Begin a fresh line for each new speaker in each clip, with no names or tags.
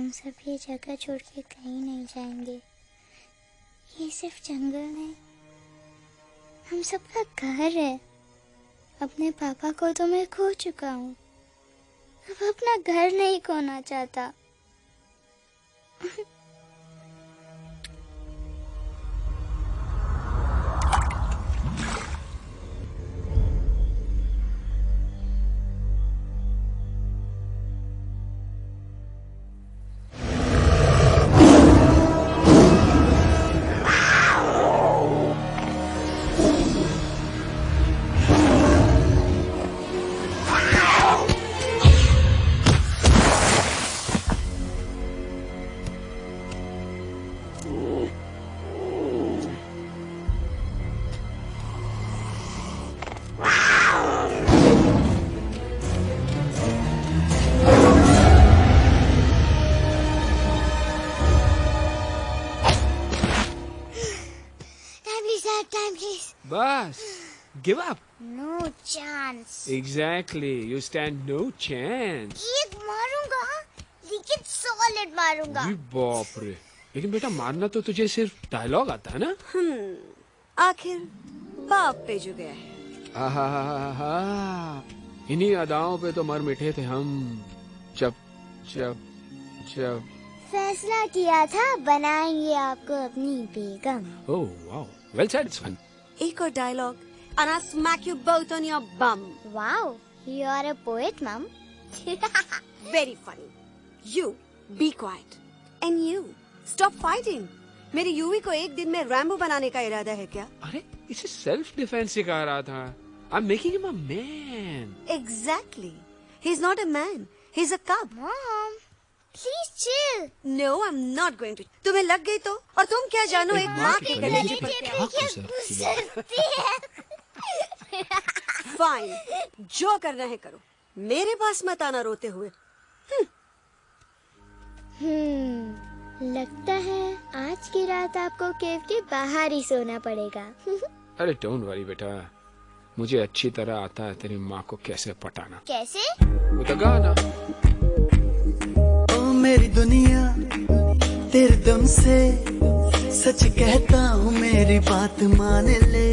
हम सब ये जगह छोड़ के कहीं नहीं जाएंगे। ये सिर्फ जंगल नहीं, हम सबका घर है। अपने पापा को तो मैं खो चुका हूँ, अब अपना घर नहीं खोना चाहता।
बस, give up.
No chance.
Exactly, you stand no chance.
एक मारूंगा, लेकिन सॉलिड मारूंगा।
अरे बाप रे, लेकिन बेटा मारना तो तुझे सिर्फ डायलॉग आता है ना?
आखिर बाप पे जो गया है।
आहा, इन्हीं अदाओं पे तो मर मिटे थे हम जब जब जब
फैसला किया था बनाएंगे आपको अपनी बेगम।
ओह वाओ, वेल सेड सन।
एक और dialogue and I'll smack you both on your bum.
Wow, you are a poet, Mom.
Very funny. You be quiet and you stop fighting. मेरी यूवी को एक दिन में रैम्बो बनाने का इरादा है क्या?
अरे इसे सेल्फ डिफेंस सिखा रहा था। I'm making him a man.
Exactly. He's not a man. He's a cub.
Mom, please chill.
No, I'm not going to. तुम्हें लग गई तो? और तुम क्या जानो एक माँ के
कलेजे
कलेजे
पर
पर
क्या गुजरती है?
फाइन, जो करना है करो, मेरे पास मत आना रोते हुए।
लगता है आज की रात आपको केव के बाहर ही सोना पड़ेगा।
अरे डोंट वरी बेटा, मुझे अच्छी तरह आता है तेरी माँ को कैसे पटाना।
कैसे?
वो तो गाना।
ओ मेरी दुनिया तेरे दम से सच कहता हूँ, मेरी बात मान ले।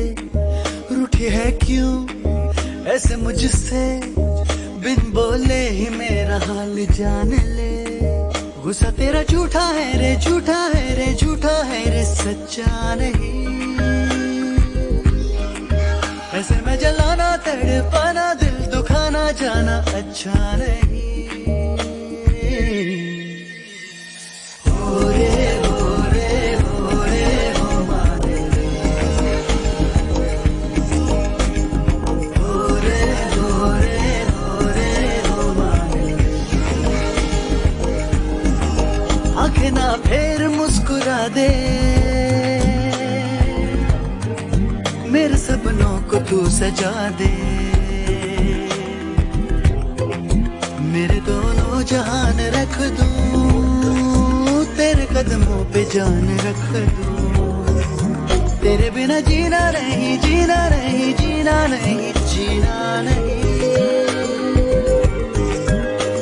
रूठी है क्यों ऐसे मुझसे, बिन बोले ही मेरा हाल जान ले। गुस्सा तेरा झूठा है रे, झूठा है रे, झूठा है रे, सच्चा नहीं। ऐसे में जलाना तड़पाना, दिल दुखाना जाना अच्छा नहीं। हो रे हो रे हो रे हो माने रे, हो रे हो रे हो रे हो माने रे। आंखें ना फेर मुस्कुरा दे, मेरे सपनों को तू सजा दे। मेरे दोनों जहान रख दूं, तेरे कदमों पे जान रख दूं। तेरे बिना जीना नहीं, जीना नहीं, जीना नहीं, जीना नहीं।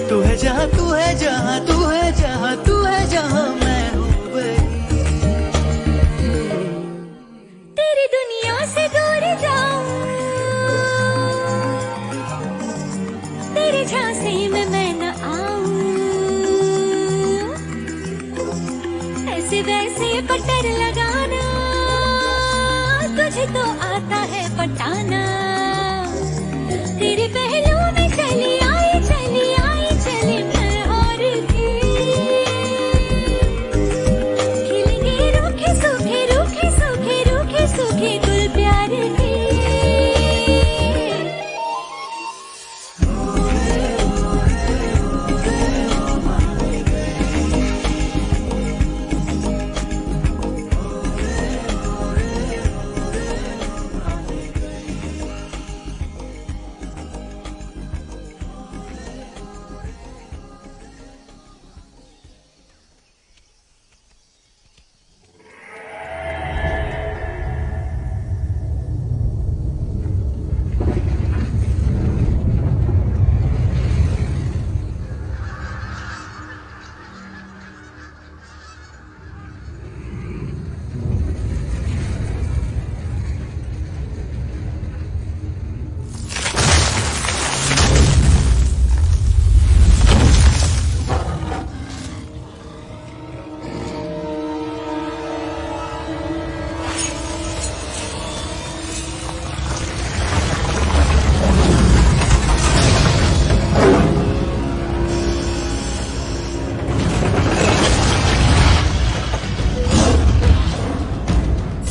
तू है जहाँ, तू है जहाँ, तू है जहाँ, तू है जहाँ, मैं हूँ वही।
तेरी दुनिया से दूर जाऊं, तेरे झांसे में मैं न आऊं। ऐसे वैसे पटर लगाना, तुझे तो आता है पटाना। तेरे पहलू में चली आई, चली आई, चली मैं और भी। खिलेंगे रूखे सूखे, रूखे सूखे, रूखे सूखे गुल प्यार के।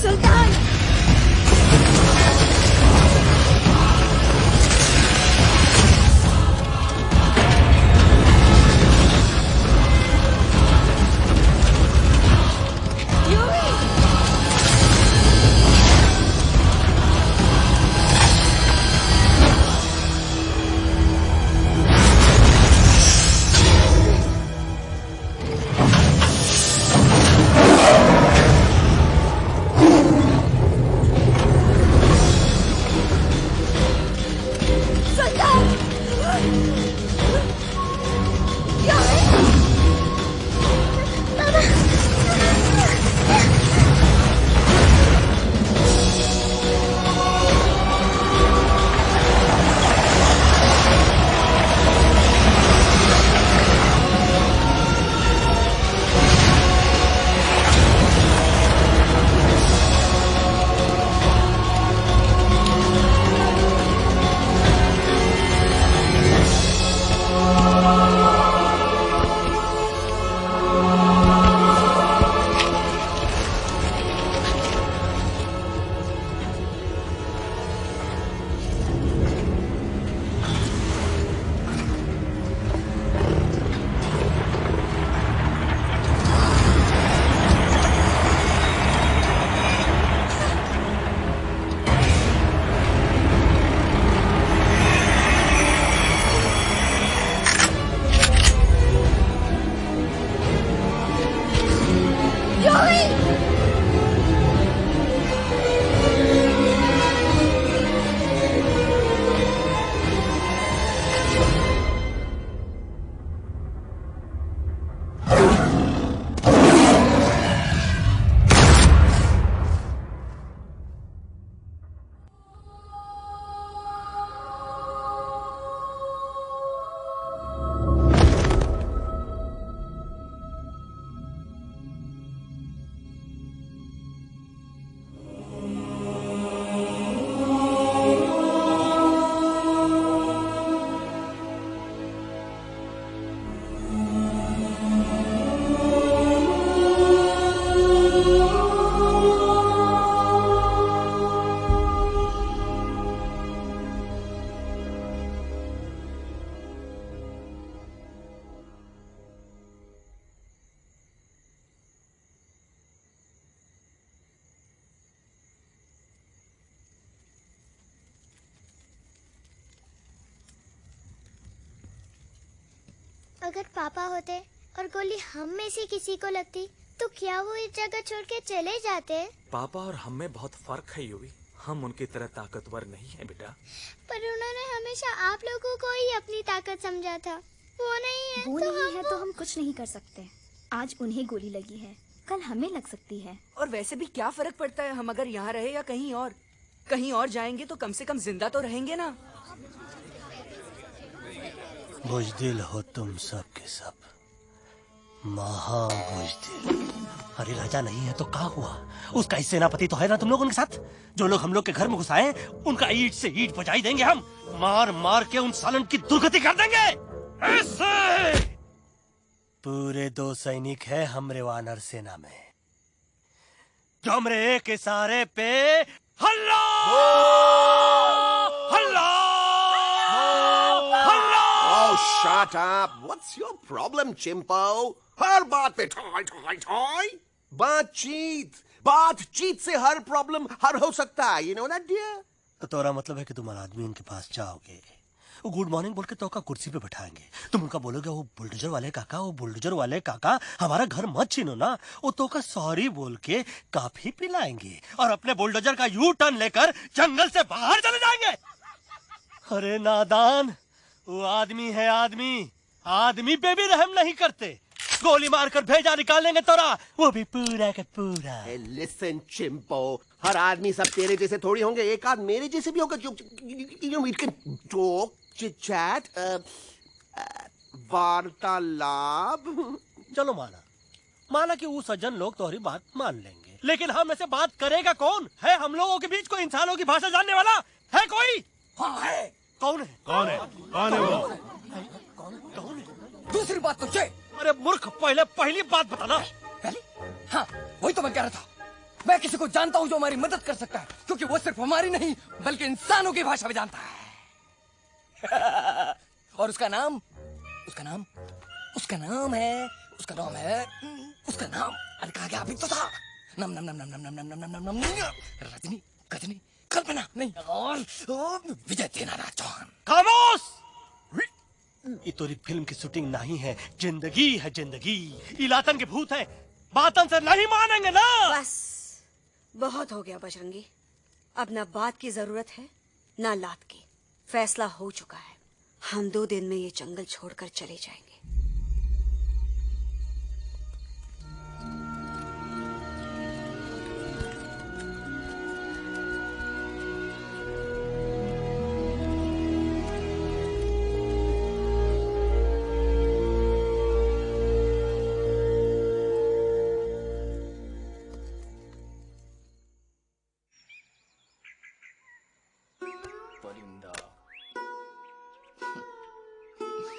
सुल्तान!
अगर पापा होते और गोली हम में से किसी को लगती तो क्या वो इस जगह छोड़ के चले जाते?
पापा और हम में बहुत फर्क है यूवी। हम उनकी तरह ताकतवर नहीं है बेटा।
पर उन्होंने हमेशा आप लोगों को ही अपनी ताकत समझा था। वो नहीं है
वो
तो
नहीं है तो हम कुछ नहीं कर सकते। आज उन्हें गोली लगी है, कल हमें लग सकती है।
और वैसे भी क्या फर्क पड़ता है, हम अगर यहाँ रहे या कहीं और जाएंगे तो कम से कम जिंदा तो रहेंगे ना।
बुज़दिल हो तुम सब के सब, महाबुज़दिल। अरे राजा नहीं है तो क्या हुआ? उसका ही सेनापति तो है ना तुम लोग उनके साथ। जो लोग हम लोग के घर में घुसाए उनका ईंट से ईंट बजाई देंगे हम। मार मार के उन सालन की दुर्गति कर देंगे ऐसे। पूरे 2 सैनिक है हमरे वानर सेना में, जो हमरे एक इशारे पे हल्ला हल्ला हल्ला।
Oh, shut up! What's your problem, चिंपो? हर बात पे ठॉय ठॉय ठॉय। बातचीत से हर प्रॉब्लम हल हो सकता है। You know that, dear?
तो तोरा मतलब है कि तुम आदमी उनके पास जाओगे, वो गुड मॉर्निंग बोल के तो का कुर्सी पे बैठाएंगे। तुम उनका बोलोगे वो बुलडोजर वाले काका हमारा घर मत छीनो ना। वो तो का सॉरी बोल के काफी पिलाएंगे और अपने बुलडोजर का यू टर्न लेकर जंगल से बाहर चले जाएंगे। अरे नादान, वो आदमी है आदमी पे भी रहम नहीं करते। गोली मारकर भेजा निकालेंगे तोरा, वो भी पूरा का पूरा।
Hey, listen, चिंपो, हर आदमी सब तेरे जैसे थोड़ी होंगे। एक आध मेरे जैसे भी होगा जो we can talk, chit chat, वार्तालाप।
चलो माना कि वो सज्जन लोग तुम्हारी बात मान लेंगे, लेकिन हम ऐसे बात करेगा कौन? है हम लोगों के बीच कोई इंसानों की भाषा जानने वाला है कोई?
हाँ है।
कौन है वो?
दूसरी बात तो ये।
अरे मूर्ख, पहली बात बताना।
पहले? हाँ, वही तो मैं कह रहा था। मैं किसी को जानता हूँ जो हमारी मदद कर सकता है, क्योंकि वो सिर्फ हमारी नहीं बल्कि इंसानों की भाषा भी जानता है। और उसका नाम अरे कहा गया अभी तो था। नम नम नम नम नम नम नम नम नम नम नम रजनी, गजनी, कल्पना नहीं और विजय तेनालीराम चौहान।
खामोश! ये तो फिल्म की शूटिंग नहीं है, जिंदगी है जिंदगी। इलातन के भूत है, बातन से नहीं मानेंगे ना।
बस बहुत हो गया बजरंगी, अब ना बात की जरूरत है ना लात की। फैसला हो चुका है, हम 2 दिन में ये जंगल छोड़कर चले जाएंगे।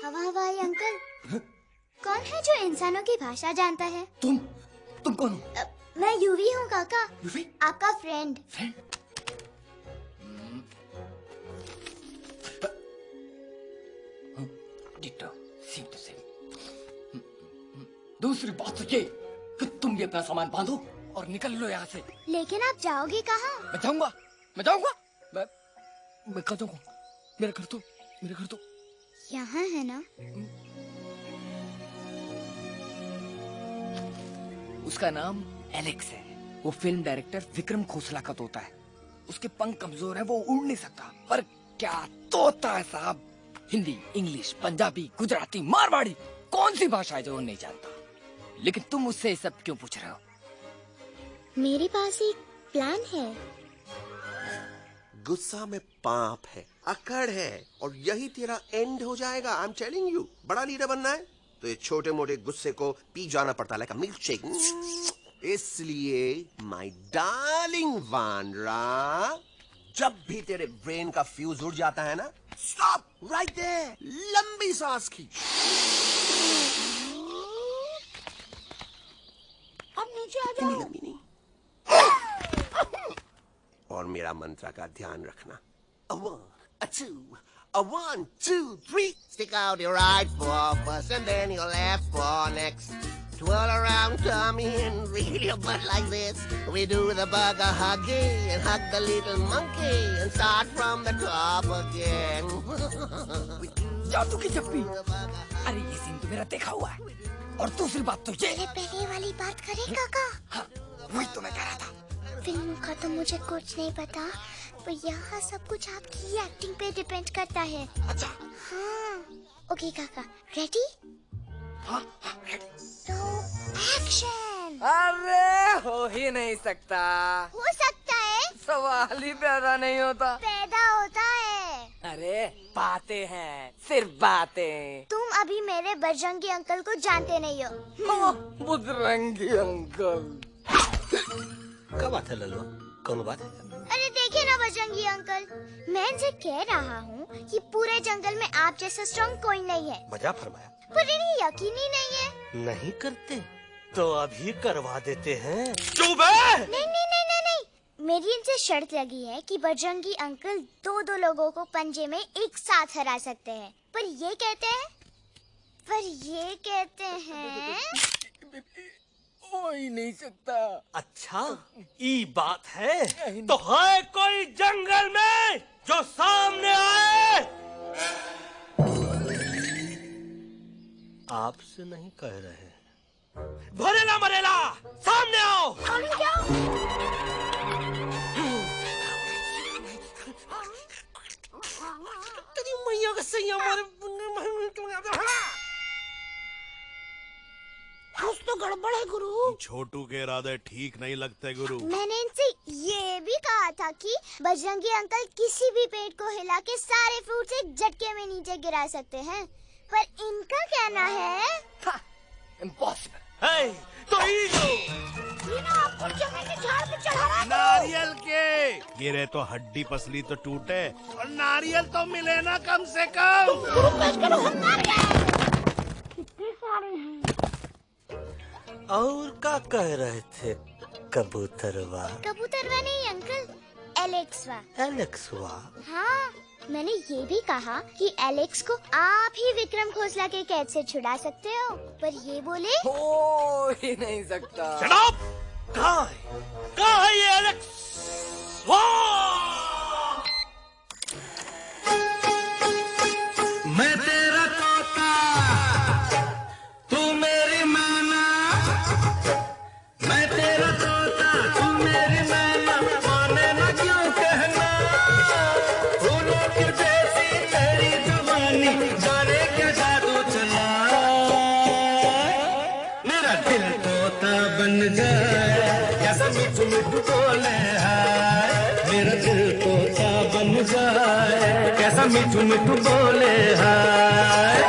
हवा हवाई अंकल, कौन है जो इंसानों की भाषा जानता है?
तुम कौन हो?
मैं यूवी हूँ काका,
यूवी?
आपका friend.
Ditto, same to same. दूसरी बात तो ये कि तुम भी अपना सामान बांधो और निकल लो यहाँ से।
लेकिन आप जाओगे कहाँ?
मैं कहाँ जाऊंगा? मेरा घर तो
यहाँ है ना?
उसका नाम एलेक्स है। वो फिल्म डायरेक्टर विक्रम खोसला का तोता है। उसके पंख कमजोर है, वो उड़ नहीं सकता, पर क्या तोता है साहब। हिंदी, इंग्लिश, पंजाबी, गुजराती, मारवाड़ी, कौन सी भाषा है जो वो नहीं जानता। लेकिन तुम मुझसे ये सब क्यों पूछ रहे हो?
मेरे पास एक प्लान है।
गुस्सा में पाप है, अकड़ है, और यही तेरा एंड हो जाएगा। आई एम टेलिंग यू। बड़ा लीडर बनना है तो ये छोटे मोटे गुस्से को पी जाना पड़ता है, लाइक अ मिल्क शेक। इसलिए माय डार्लिंग वानरा, जब भी तेरे ब्रेन का फ्यूज उड़ जाता है ना, स्टॉप राइट देयर, लंबी सांस खींच।
अब नीचे आ जाओ।
लंबी नहीं, और मेरा मंत्र का ध्यान रखना। A 1, a 2, a 1, 2, 3. Stick out your right paw first and then your left paw next. Twirl around tummy and wiggle your butt like this. We do the bugger huggy and hug the little monkey and start from the top again.
जादू की चप्पी। अरे ये scene तो मेरा देखा हुआ है। और दूसरी बात तो ये।
पहले वाली बात करें काका?
हाँ, वही तो मैं कह रहा था।
फिल्म का तो मुझे कुछ नहीं पता, पर यहाँ सब कुछ आपकी एक्टिंग पे डिपेंड करता है।
अच्छा।
हाँ। ओके काका, रेडी?
हाँ, रेडी।
तो एक्शन।
अरे हो ही नहीं सकता।
हो सकता है।
सवाल ही पैदा नहीं होता।
पैदा होता है।
अरे बातें हैं, सिर्फ बातें।
तुम अभी मेरे बजरंगी अंकल को जानते नहीं हो।
बजरंगी अंकल।
क्या बात है लल्लू? कौन बात है?
अरे देखिए ना बजरंगी अंकल, मैं इनसे कह रहा हूँ कि पूरे जंगल में आप जैसा स्ट्रॉन्ग कोई नहीं है।
मजा फरमाया।
पर इन्हें यकीन ही नहीं है।
नहीं करते तो अभी करवा देते हैं।
नहीं। मेरी इनसे शर्त लगी है कि बजरंगी अंकल 2 लोगों को पंजे में एक साथ हरा सकते हैं। पर ये कहते हैं
हो ही नहीं सकता।
अच्छा, ये बात है तो है कोई जंगल में जो सामने आए? आपसे नहीं कह रहे। भरेला मरेला, सामने आओ। तेरी मैया का सही हमारे कुछ तो गड़बड़ है गुरु।
छोटू के इरादे ठीक नहीं लगते गुरु।
मैंने इनसे ये भी कहा था कि बजरंगी अंकल किसी भी पेड़ को हिला के सारे फ्रूट्स एक झटके में नीचे गिरा सकते हैं, पर इनका कहना है
इम्पॉसिबल।
तो
आपको जमीन के झाड़ पे चढ़ा रहा है।
नारियल के गिरे तो हड्डी पसली तो टूटे, और नारियल तो मिले ना कम से कम।
और क्या कह रहे थे?
कबूतरवा।
कबूतरवा नहीं अंकल, एलेक्सवा।
एलेक्सवा?
हाँ, मैंने ये भी कहा कि एलेक्स को आप ही विक्रम खोसला के कैद से छुड़ा सकते हो, पर ये बोले
हो ही नहीं सकता।
Shut up! कहाँ है ये एलेक्स?
मैं तेरा तोता, तू मेरी मैना। मैं तेरा तोता, तू मेरी मैना। माने ना क्यों कहना, फूलों की जैसी तेरी जवानी। जाने क्या जादू चला, मेरा दिल तोता बन जाए। कैसा मिठू मिठू बोले हाय, मेरा दिल तोता बन जाए। कैसा मिठू मिठू बोले हाय।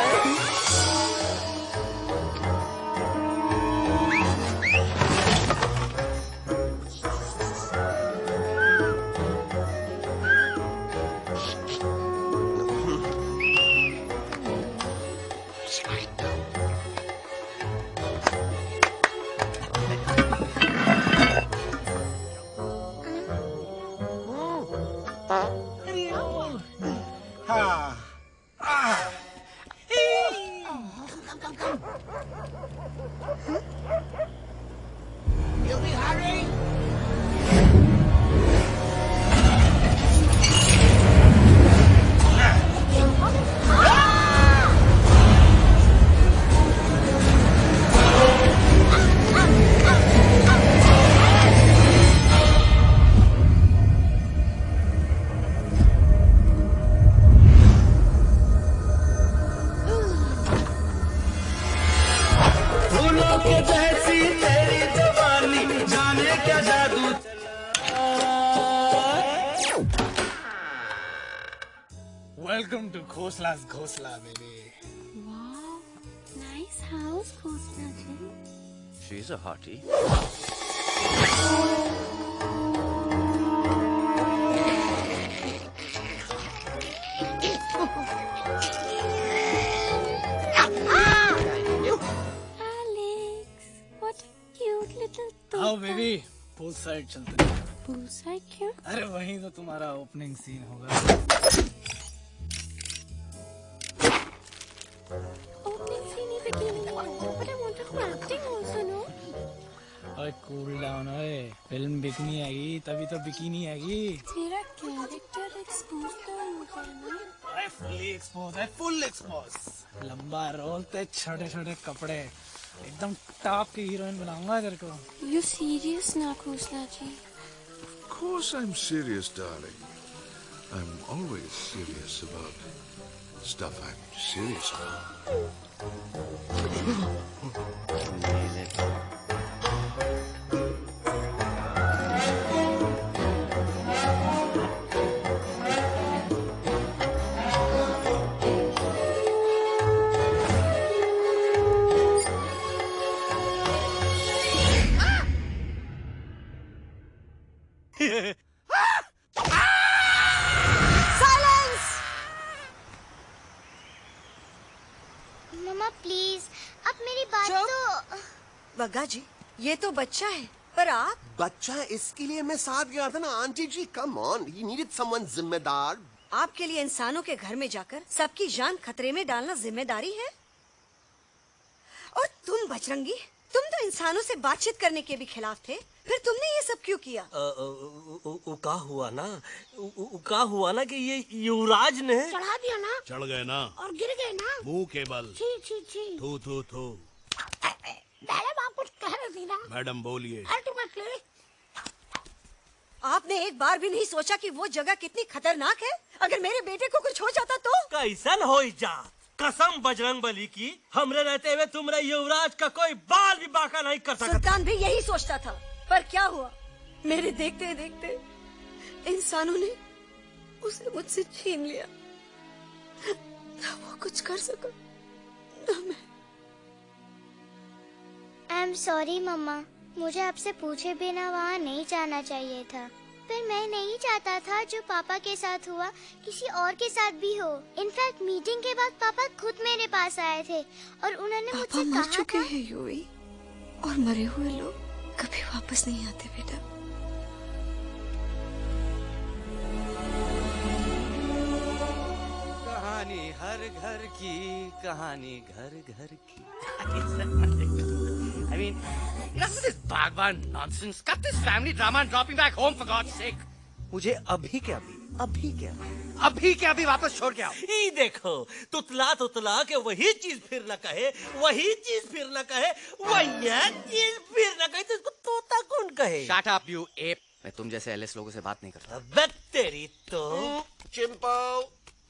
Welcome to Khosla's Khosla, baby.
Wow, nice house, Khosla ji.
She's a hottie.
Alex, what a cute little toy.
आओ बेबी, पूल साइड चलते हैं।
पूल साइड क्यों?
अरे वहीं तो तुम्हारा ओपनिंग सीन होगा।
Opening scene ही bikini है, but I want to do acting also, no?
ओए कूल डाउन ओए, फिल्म बिकनी आएगी तभी तो बिकिनी आएगी।
तेरा कैरेक्टर एक्सपोज तो होता है ना?
अरे फुल्ली एक्सपोज है, फुल एक्सपोज। लंबा रोल ते छोटे छोटे कपड़े, एकदम टॉप की हीरोइन बनाऊंगा तेरे को।
You serious ना खोसला जी?
Of course I'm serious, darling. I'm always serious about stuff I'm serious about.
मम्मा प्लीज, अब मेरी बात तो।
बग्गा जी, ये तो बच्चा है, पर आप?
बच्चा है इसके लिए मैं साथ गया था ना aunty ji. Come on, he needed someone जिम्मेदार।
आपके लिए इंसानों के घर में जाकर सबकी जान खतरे में डालना जिम्मेदारी है? और तुम बजरंगी, तुम तो इंसानों से बातचीत करने के भी खिलाफ थे, फिर तुमने ये सब क्यों किया?
का हुआ ना कि ये युवराज ने
चढ़ा दिया ना?
चढ़ गए ना
और गिर गए ना?
मुंह के बल।
छी छी छी।
थू थू थू।
मैडम आप कुछ कह रही थी ना?
मैडम बोलिए।
अल्टीमेटली
आपने एक बार भी नहीं सोचा कि वो जगह कितनी खतरनाक है? अगर मेरे बेटे को कुछ हो जाता तो?
कैसन हो जा, कसम बजरंग बली की, हमरे रहते हुए तुमरे युवराज का कोई बाल भी बाका नहीं कर सकता।
सुल्तान भी यही सोचता था, पर क्या हुआ? मेरे देखते देखते इंसानों ने उसे मुझसे छीन लिया। ना वो कुछ कर सका, ना मैं।
आई एम सॉरी मम्मा, मुझे आपसे पूछे बिना वहाँ नहीं जाना चाहिए था। पर मैं नहीं चाहता था जो पापा के साथ हुआ किसी और के साथ भी हो। इनफैक्ट मीटिंग के बाद पापा खुद मेरे पास आए थे और उन्होंने मुझसे कहा
मर चुके हैं यूवी, और मरे हुए लोग कभी वापस नहीं आते बेटा।
कहानी हर घर की, कहानी घर घर की। I mean, enough of this Bhagwan nonsense. Cut this family drama and drop me back home for God's sake. मुझे अभी के अभी वापस छोड़ के आओ।
ये देखो, तुतला तुतला के वही चीज फिर न कहे, वही चीज फिर न कहे, वही चीज फिर न कहे, तो इसको तोता कौन कहे?
Shut up, you ape. मैं तुम जैसे एलएस लोगों से बात नहीं करता।
बस तेरी तो।
चिंपो।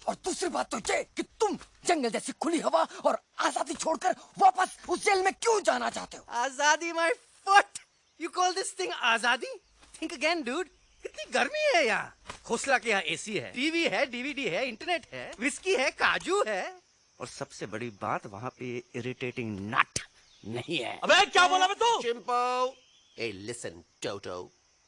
और दूसरी बात तो ये कि तुम जंगल जैसी खुली हवा और आजादी छोड़कर वापस उस जेल में क्यों जाना चाहते हो?
आजादी my foot. You call this thing आजादी? Think again, dude. कितनी गर्मी है यहाँ। खोसला के यहाँ एसी है, टीवी है, डीवीडी है, इंटरनेट है, विस्की है, काजू है, और सबसे बड़ी बात वहाँ पे इरिटेटिंग नट नहीं है।
अबे क्या बोला मैं तू?
चिंपो। ए लिसन टोटो,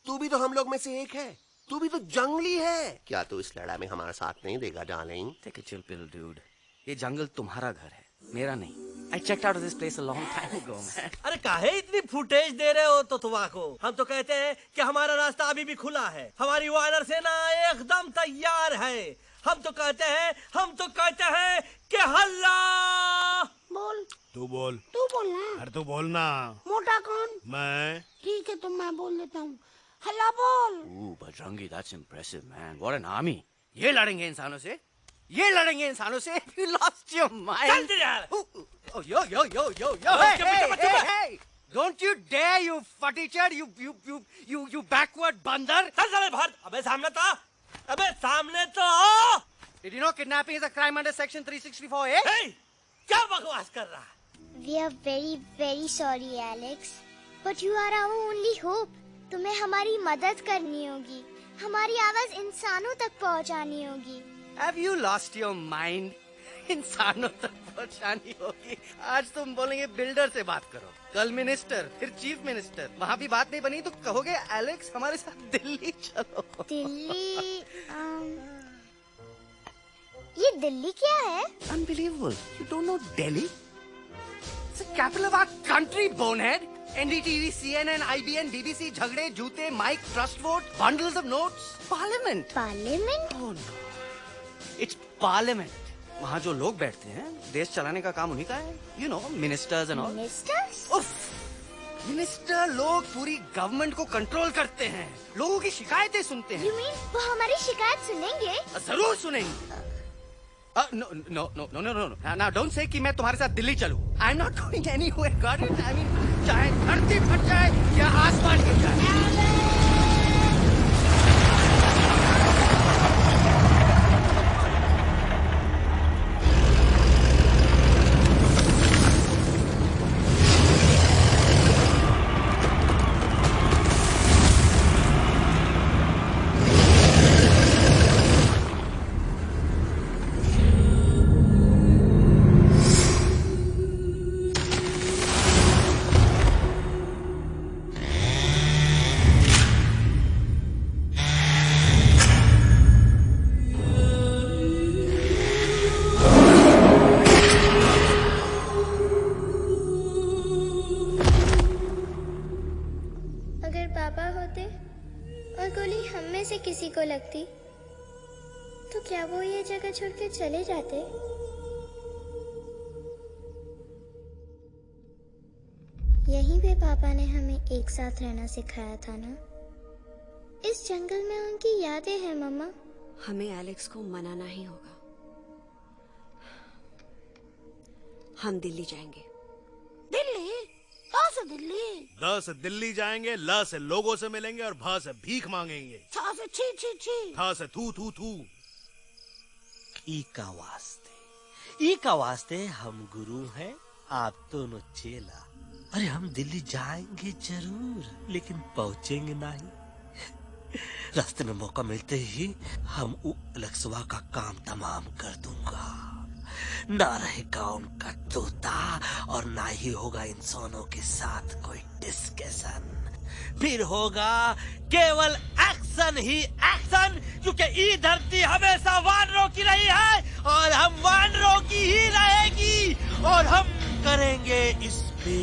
तू भी तो हम लोग में से एक है। तू भी तो जंगली है। क्या तू इस लड़ाई में हमारा साथ नहीं देगा darling?
Take a chill pill, dude. ये जंगल तुम्हारा घर है, मेरा नहीं। I checked out of this place a long time ago, man.
अरे काहे इतनी फुटेज दे रहे हो तो को? हम तो कहते हैं कि हमारा रास्ता अभी भी खुला है, हमारी वानर सेना एकदम तैयार है। हम तो कहते हैं कि हल्ला
बोल। तू बोल
ना।
अरे तू बोल ना।
मोटा कौन?
मैं।
ठीक है तो मैं बोल देता हूँ। हल्ला बोल।
Ooh, Bajrangi, that's impressive, man. What an army. ये लड़ेंगे इंसानों से? ये लड़ेंगे इंसानों से? You lost your mind.
चल यार।
Oh, yo. Hey. Don't you dare, you futichard, you backward बंदर.
चल बाहर। अबे सामने तो आओ।
Did you know kidnapping is a crime under section 364A?
Hey, क्या बकवास कर रहा है?
We are very, very sorry, Alex. But you are our only hope. तुम्हें हमारी मदद करनी होगी, हमारी आवाज इंसानों तक पहुंचानी होगी।
Have you lost your mind? इंसानों तक पहुंचानी होगी। आज तुम बोलेंगे बिल्डर से बात करो, कल मिनिस्टर, फिर चीफ मिनिस्टर। वहाँ भी बात नहीं बनी तो कहोगे एलेक्स हमारे साथ दिल्ली चलो।
दिल्ली? ये दिल्ली क्या है?
Unbelievable. You don't know Delhi? It's the capital of our country, bonehead. NDTV, CNN, IBN, BBC, झगड़े, जूते, mike, trust vote, bundles of notes, parliament.
Parliament?
Oh no. It's parliament. वहाँ जो लोग बैठते हैं, देश चलाने का काम उन्हीं का है। You know, ministers and all.
Ministers?
उफ, मिनिस्टर लोग पूरी गवर्नमेंट को कंट्रोल करते हैं, लोगों की शिकायतें सुनते हैं।
You mean वो हमारी शिकायत सुनेंगे?
जरूर सुनेंगे। No. Now don't say कि मैं तुम्हारे साथ दिल्ली चलूं. I'm not going anywhere. Got it? I mean, चाहे धरती फट जाए या आसमान गिर जाए।
किसी को लगती तो क्या वो ये जगह छोड़ के चले जाते? यहीं पे पापा ने हमें एक साथ रहना सिखाया था ना। इस जंगल में उनकी यादें हैं मम्मा।
हमें एलेक्स को मनाना ही होगा। हम दिल्ली जाएंगे।
दिल्ली? से दिल्ली?
द से दिल्ली जाएंगे, ल से लोगों से मिलेंगे और भ से भीख मांगेंगे,
छ से छी छी छी,
थ से थू थू थू।
ई का वास्ते हम गुरु हैं, आप दोनों चेला। अरे हम दिल्ली जाएंगे जरूर, लेकिन पहुंचेंगे नहीं। रास्ते में मौका मिलते ही हम अलक्सवा का काम तमाम कर दूंगा। ना रहेगा उनका तोता और ना ही होगा इंसानों के साथ कोई डिस्कशन। फिर होगा केवल एक्शन ही एक्शन, क्योंकि ये धरती हमेशा वानरों की रही है और हम वानरों की ही रहेगी और हम करेंगे इस पे।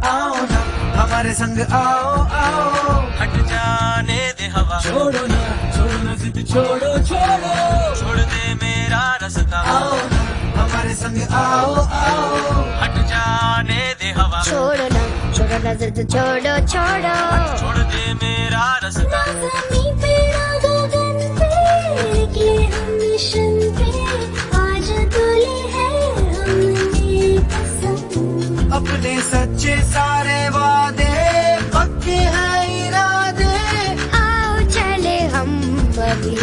आओ ना हमारे संग आओ आओ, हट जाने दे हवा, छोड़ो ना जिद छोड़ो छोड़ो, छोड़ दे मेरा रास्ता। आओ ना हमारे संग आओ आओ, हट जाने दे हवा,
छोड़ो ना जिद छोड़ो छोड़ो,
छोड़ दे मेरा रास्ता।
ज़मीं पे ना गगन पे, निकले हम मिशन पे, आज तुले है हमने कसम।
अपने सच्चे सारे वादे, पक्के हैं इरादे,
आओ चले हम अभी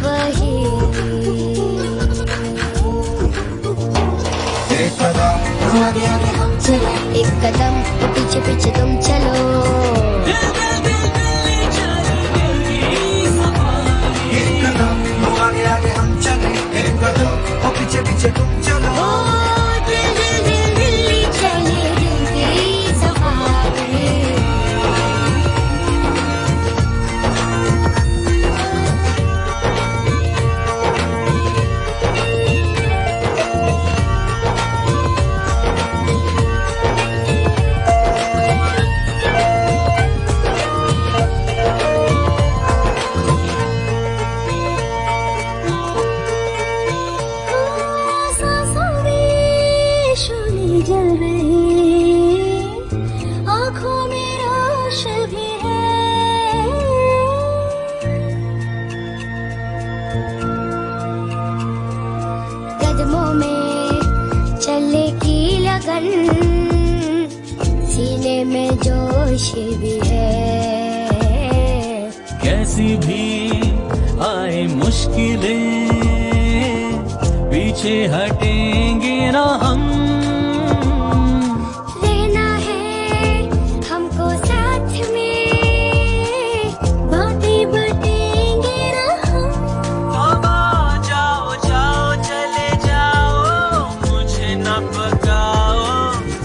वही।
एक कदम आगे आगे हम चले,
एक कदम पीछे पीछे तुम चलो।
एक कदम आगे आगे हम चले, एक कदम और पीछे पीछे तुम चलो।
ओ दिल्ली चले दिल की सफारी।
सांसों में शोले जल रहे, आँखों में रोश भी है।
कदमों में चलने की लगन, सीने में जोश भी है।
कैसी भी आए मुश्किलें, पीछे हटेंगे ना हम।
रहना है हमको साथ में, बातें बटेंगे ना हम।
बाबा जाओ जाओ चले जाओ, मुझे न पकाओ,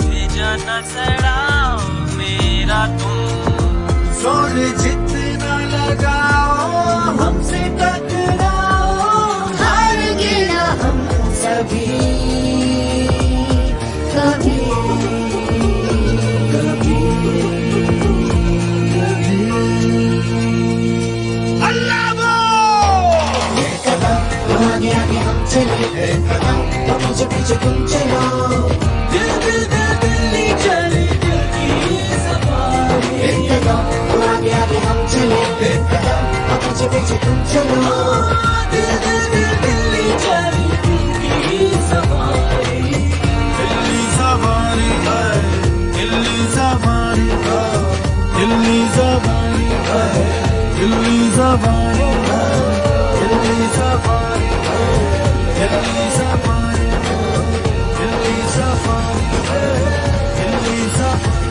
भेजा न सड़ाओ मेरा तुम। जोर जितना लगाओ हमसे टकराओ,
हारेंगे ना हम सभी कभी कभी।
एक कदम आगे आगे हम चले, एक कदम और पीछे पीछे तुम चलो। दिल दिल दिल दिल्ली चले दिल की सफारी। एक कदम आगे आगे हम चले, एक कदम और पीछे पीछे तुम चलो। दिल दिल दिल दिल्ली चले दिल की सफारी। दिल्ली सफारी है, दिल्ली सफारी है, दिल्ली सफारी है, दिल्ली सफारी है, दिल्ली सफारी है, दिल्ली सफारी है, दिल्ली सफारी है, Delhi safari.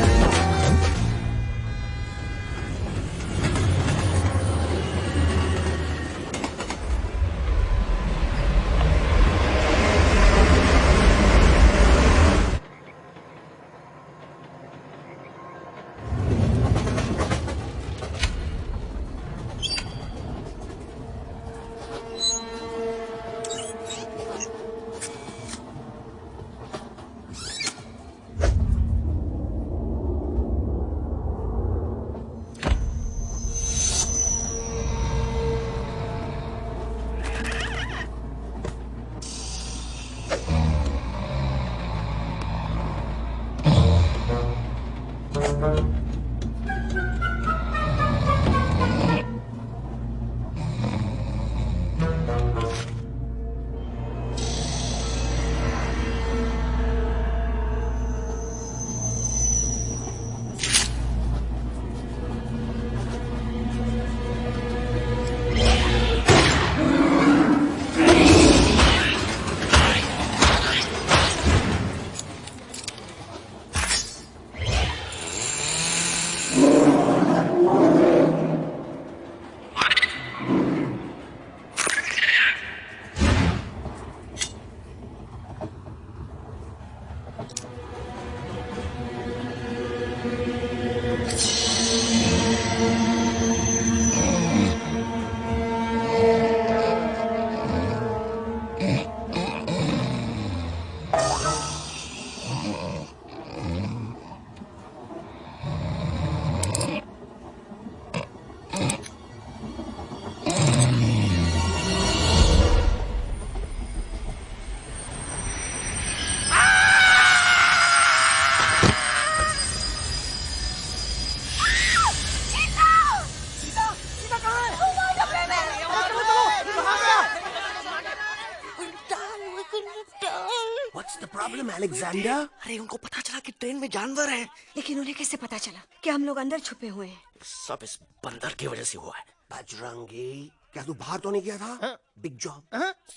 What's the problem, Alexander?
अरे उनको पता चला कि ट्रेन में जानवर है। लेकिन उन्हें कैसे पता चला कि हम लोग अंदर छुपे हुए हैं?
सब इस बंदर की वजह से हुआ है।
बजरंगी, क्या तू बाहर तो नहीं गया था? Big job,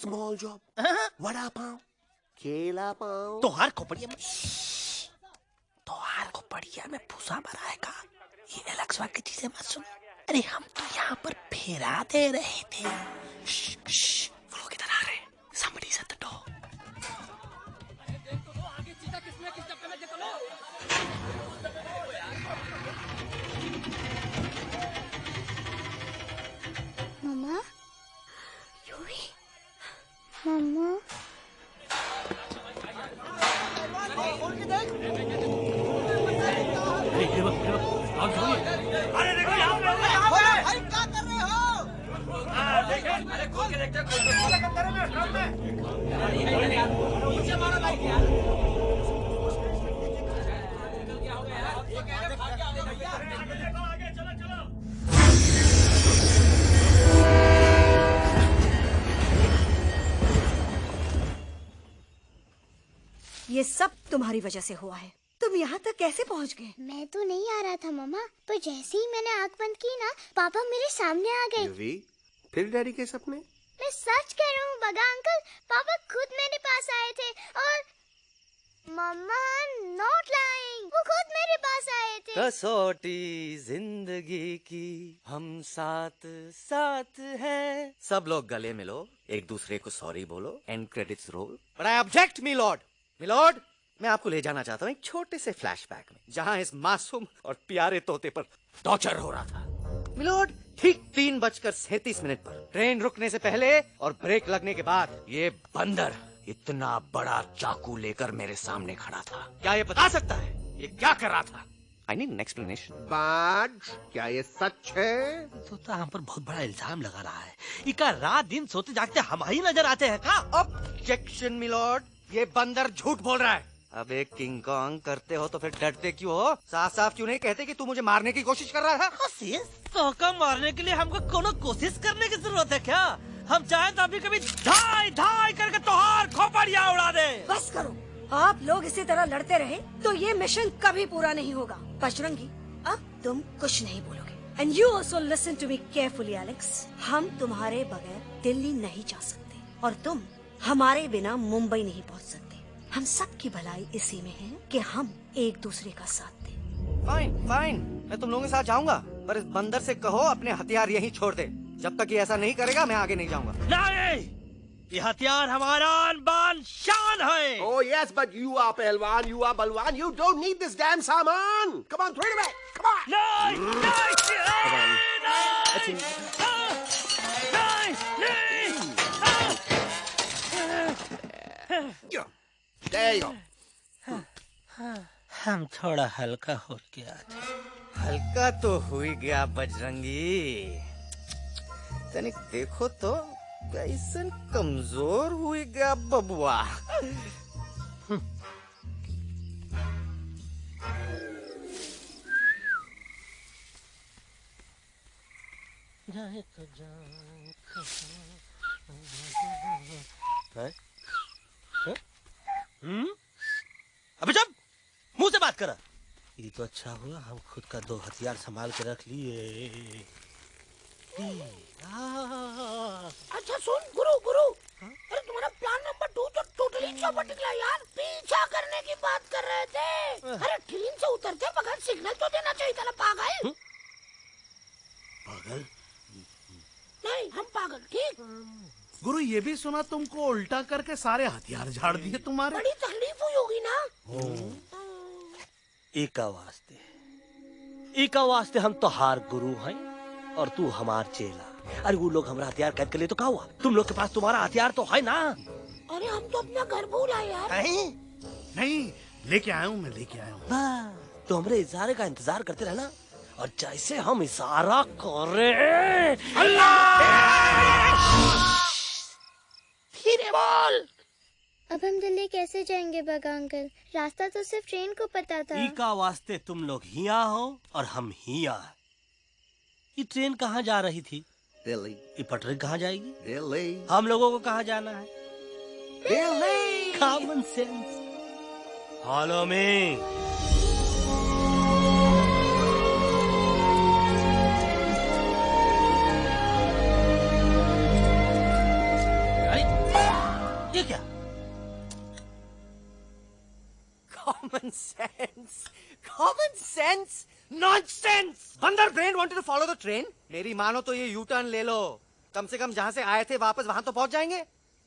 small job, vada pav, केला पाव।
तोहार खोपड़िया में भूसा भराएगा। ये एलेक्स की चीजें मत सुन। अरे हम तो यहाँ पर फेरा दे रहे थे।
वो लोग इधर आ रहे हैं। Somebody's at the door.
मम्मा, यूवी, मम्मा।
अरे देखो यहाँ पे भाई क्या कर रहे हो? अरे खोल के देखते नीचे मारो भाई क्या?
ये सब तुम्हारी वजह से हुआ है। तुम यहाँ तक कैसे पहुँच गए?
मैं तो नहीं आ रहा था मम्मा, पर जैसे ही मैंने आँख बंद की ना, पापा मेरे सामने आ गए।
यूवी, फिर डैडी के सपने?
मैं सच कह रहा हूँ बगा अंकल, पापा खुद मेरे पास आए थे और मम्मा नॉट लाइंग, वो खुद मेरे पास आए थे।
कसौटी जिंदगी की हम साथ साथ हैं। सब लोग गले मिलो, एक दूसरे को सॉरी बोलो, and credits roll. But I object milord. Milord, मैं आपको ले जाना चाहता हूँ एक छोटे से फ्लैशबैक में, जहाँ इस मासूम और प्यारे तोते पर टॉर्चर हो रहा था। मिलॉर्ड, ठीक 3:37 पर ट्रेन रुकने से पहले और ब्रेक लगने के बाद ये बंदर इतना बड़ा चाकू लेकर मेरे सामने खड़ा था। क्या ये बता सकता है ये क्या कर रहा था? I need an explanation.
बाज, क्या ये सच है?
तो हम पर बहुत बड़ा इल्जाम लगा रहा है। इका रात दिन सोते जागते हम ही नजर आते हैं का?
ऑब्जेक्शन मिलॉर्ड, ये बंदर झूठ बोल रहा है। अब एक किंग कॉन्ग करते हो तो फिर डरते क्यों हो? साफ साफ क्यों नहीं कहते कि तू मुझे मारने की कोशिश कर रहा था?
तो मारने के लिए हमको कोनो कोशिश करने की जरूरत है क्या? हम चाहे तो अभी कभी धाई धाई करके तोहार खोपड़िया उड़ा दे।
बस करो, आप लोग इसी तरह लड़ते रहे तो ये मिशन कभी पूरा नहीं होगा। बजरंगी, अब तुम कुछ नहीं बोलोगे। And you also listen to me carefully Alex. हम तुम्हारे बगैर दिल्ली नहीं जा सकते और तुम हमारे बिना मुंबई नहीं पहुंच सकते। हम सब की भलाई इसी में है कि हम एक दूसरे का साथ दें।
फाइन फाइन, मैं तुम लोगों के साथ जाऊंगा, पर इस बंदर से कहो अपने हथियार यहीं छोड़ दे। जब तक ये ऐसा नहीं करेगा मैं आगे नहीं जाऊंगा।
नहीं, ये हथियार हमारा आन-बान शान है।
Oh yes, but you are पहलवान, you are बलवान, you don't need this damn सामान. Come on, throw it away. Come on.
नहीं,
There you go.
हम थोड़ा हल्का हो गया।
हल्का तो हो ही गया बजरंगी। तनिक देखो तो कैसन कमजोर हुई गया बबुआ।
अबे जब मुंह से बात करा। ये तो अच्छा हुआ हम खुद का 2 हथियार संभाल के रख लिए।
अच्छा सुन गुरु गुरु, अरे तुम्हारा प्लान नंबर 2 तो टोटली चौपट निकला यार। पीछा करने की बात कर रहे थे। अरे ट्रेन से उतरते बगैर सिग्नल तो देना चाहिए था ना पागल।
पागल?
नहीं हम पागल, ठीक।
गुरु ये भी सुना तुमको उल्टा करके सारे हथियार झाड़ दिए तुम्हारे।
बड़ी तकलीफ हुई होगी ना।
एका वास्ते इका वास्ते हम तो हार गुरु हैं और तू हमार चेला। अरे वो लोग हमारा हथियार कैद कर ले तो क्या हुआ? तुम लोग के पास तुम्हारा हथियार तो है ना।
अरे हम तो अपना घर भूल आए यार।
नहीं, लेके आया हूँ, मैं लेके आया हूँ।
तो हमरे इशारे का इंतजार करते रहना और जैसे हम इशारा करें
धीरे बोल।
अब हम दिल्ली कैसे जाएंगे बगा अंकल? रास्ता तो सिर्फ ट्रेन को पता था।
इका वास्ते तुम लोग हिया हो और हम हिया। ये ट्रेन कहाँ जा रही थी?
दिल्ली।
ये पटरी कहाँ जाएगी?
दिल्ली।
हम लोगों को कहाँ जाना है?
Delhi.
Common sense. Follow me. ये क्या?
Common sense. Common sense. Nonsense. बंदर brain wanted to follow the train. मेरी मानो तो ये U-turn ले लो। कम से कम जहाँ से आए थे वापस वहाँ तो पहुँच जाएंगे।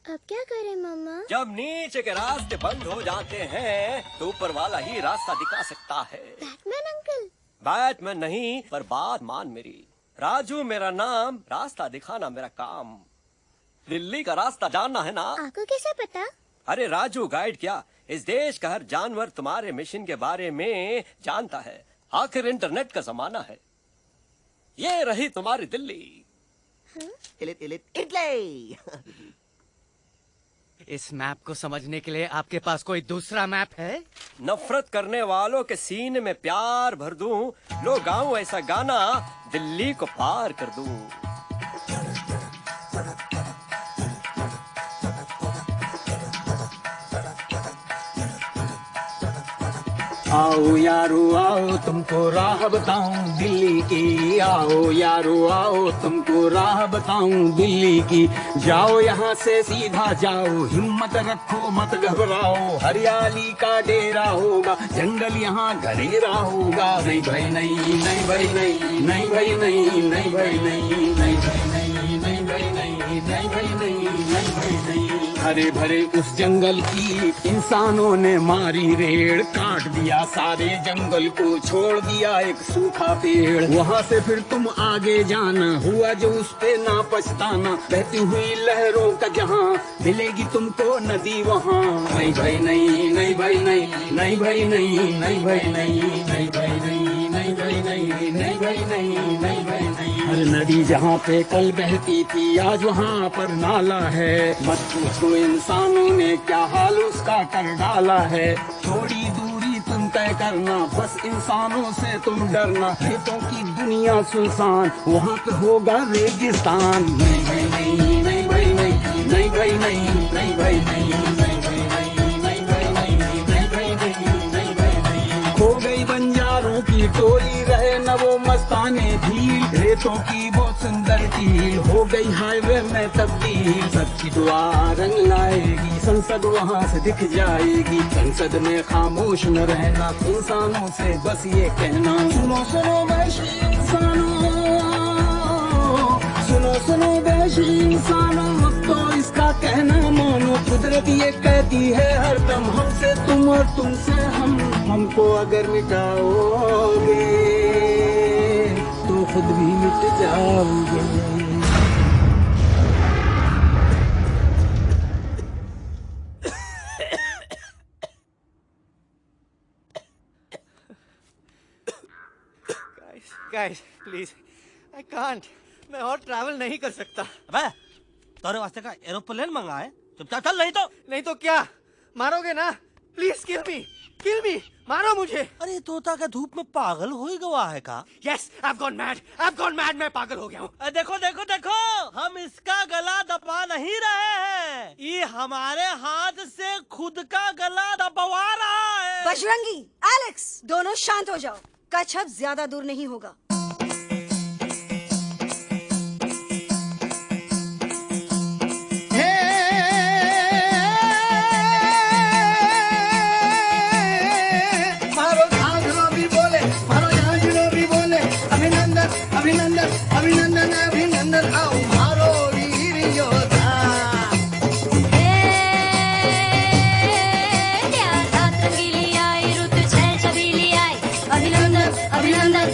अब क्या करें मम्मा?
जब नीचे के रास्ते बंद हो जाते हैं तो ऊपर वाला ही रास्ता दिखा सकता है।
Batman uncle?
बैटमैन नहीं, पर बात मान मेरी। राजू मेरा नाम, रास्ता दिखाना मेरा काम। दिल्ली का रास्ता जानना है ना?
आपको कैसे पता?
अरे राजू गाइड क्या, इस देश का हर जानवर तुम्हारे मिशन के बारे में जानता है। आखिर इंटरनेट का जमाना है। ये रही तुम्हारी दिल्ली।
इटली। इस मैप को समझने के लिए आपके पास कोई दूसरा मैप है?
नफरत करने वालों के सीने में प्यार भर दूं, लो गाऊं ऐसा गाना, दिल्ली को पार कर दूं।
आओ यारो आओ तुमको राह बताऊं दिल्ली की। आओ यारो आओ तुमको राह बताऊं दिल्ली की। जाओ यहाँ से सीधा जाओ, हिम्मत रखो मत घबराओ। हरियाली का डेरा होगा, जंगल यहाँ घनेरा होगा। नहीं भाई नहीं, नहीं भाई नहीं, नहीं भाई नहीं, नहीं भाई नहीं, नहीं भाई नहीं, नहीं भाई नहीं, नहीं भाई नहीं, नहीं भाई नहीं। हरे भरे उस जंगल की इंसानों ने मारी रेड़, काट दिया सारे जंगल को, छोड़ दिया एक सूखा पेड़। वहाँ से फिर तुम आगे जाना, हुआ जो उस पे ना पछताना। बहती हुई लहरों का जहाँ, मिलेगी तुमको नदी वहाँ। नहीं भाई नहीं, नहीं भाई नहीं, नहीं भाई नहीं, नहीं भाई नहीं, नहीं भाई नहीं, नहीं भाई नहीं, नहीं भाई नहीं, नहीं भाई नहीं। हर नदी जहाँ पे कल बहती थी, आज वहाँ पर नाला है। मत पूछो इंसानों ने क्या हाल उसका कर डाला है। थोड़ी दूरी तुम तय करना, बस इंसानों से तुम डरना। खेतों की दुनिया सुनसान, वहाँ पे होगा रेगिस्तान। नहीं भाई नहीं, नहीं भाई नहीं, नहीं भाई नहीं, नहीं भाई नहीं, नहीं भाई नहीं, नहीं भाई नहीं, नहीं भाई नहीं, नहीं भाई नहीं। खो गई बंजारों की टोली, रहे न वो मस्ताने भीड़। रेतों की बहुत सुंदर झील हो गई हाईवे में तब्दील। सबकी दुआ रंग लाएगी, संसद वहाँ से दिख जाएगी। संसद में खामोश न रहना, इंसानों से बस ये कहना। सुनो सुनो वैश्वी इंसानों, सुनो सुनो वैश्वी इंसानों, तो इसका कहना मानो। कुदरत ये कहती है हरदम, हमसे तुम और तुमसे हम। हमको अगर मिटाओगे तो खुद भी मिट जाओगे।
Guys, please, I can't. मैं और ट्रैवल नहीं कर सकता।
अबे, तोरे वास्ते का एरोप्लेन मंगाए, चुपचाप चल। नहीं तो
क्या मारोगे ना? प्लीज किल मी, मारो मुझे।
अरे तोता का धूप में पागल हो ही गवा है का?
Yes, I've gone mad, मैं पागल हो गया हूँ।
देखो देखो देखो, हम इसका गला दबा नहीं रहे हैं, ये हमारे हाथ से खुद का गला दबवा रहा है।
बजरंगी, एलेक्स, दोनों शांत हो जाओ। कच्छप ज्यादा दूर नहीं होगा।
अभिनंदन अभिनंदन अभिनंदन, आओ मारो वीर योद्धा।
रात रंगीली आई, रुत छल छबीली आई। अभिनंदन अभिनंदन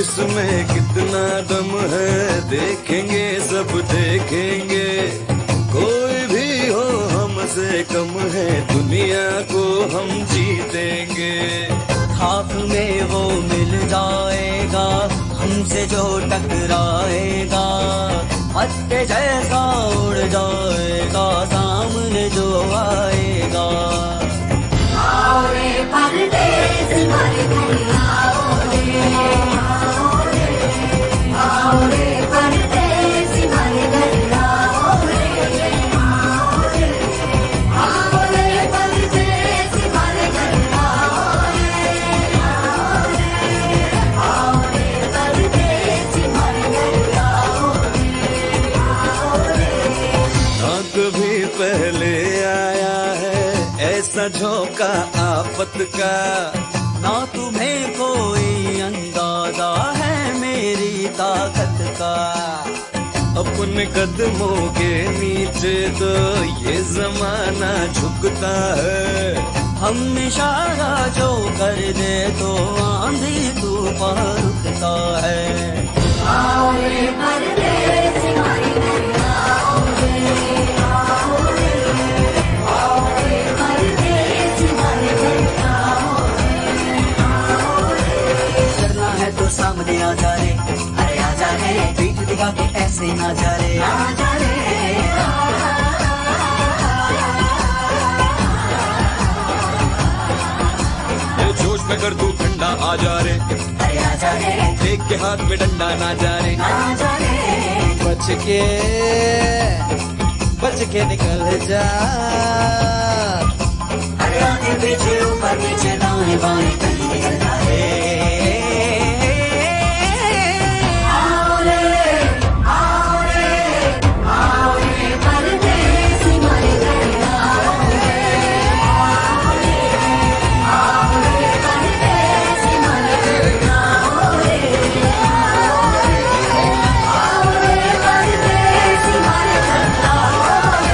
किसमें कितना दम है देखेंगे सब देखेंगे। कोई भी हो हमसे कम है दुनिया को हम जीतेंगे।
खाक में वो मिल जाएगा हमसे जो टकराएगा, पत्ते जैसा उड़ जाएगा सामने जो आएगा।
आओ रे परदेसी हमारे घर आओ रे, आओ रे, आओ रे परदेसी हमारे घर आओ रे, आओ रे, आओ रे परदेसी हमारे घर आओ रे, आओ रे, आओ रे परदेसी हमारे घर आओ रे, आओ रे।
ना कभी पहले आया है ऐसा झोंका आफत का,
ना तुम्हें कोई अंदाजा है मेरी ताकत का।
अपने कदमों के नीचे तो ये जमाना झुकता है।
हम इशारा जो कर दे तो आंधी तूफान रुकता है।
आओ रे परदेसी हमारे घर आओ रे, आओ रे, आओ रे परदेसी हमारे घर आओ रे, आओ रे।
करना है तो सामने आ जा रे, अरे आ जा रे, पीठ दिखा के ऐसे ना जा रे,
आ जा रे,
जोश में कर तू ठंडा आ जा रे,
अरे आ जा रे,
देख के हाथ में डंडा ना जा रे,
आ जा रे।
बच के निकल जा।
अरे आगे पीछे ऊपर नीचे दाएं बाएं कहीं निकल जा रे। आओ रे, आओ रे, आओ रे परदेसी हमारे घर आओ रे, आओ रे, आओ रे परदेसी हमारे घर आओ रे, आओ रे, आओ रे परदेसी हमारे घर आओ रे,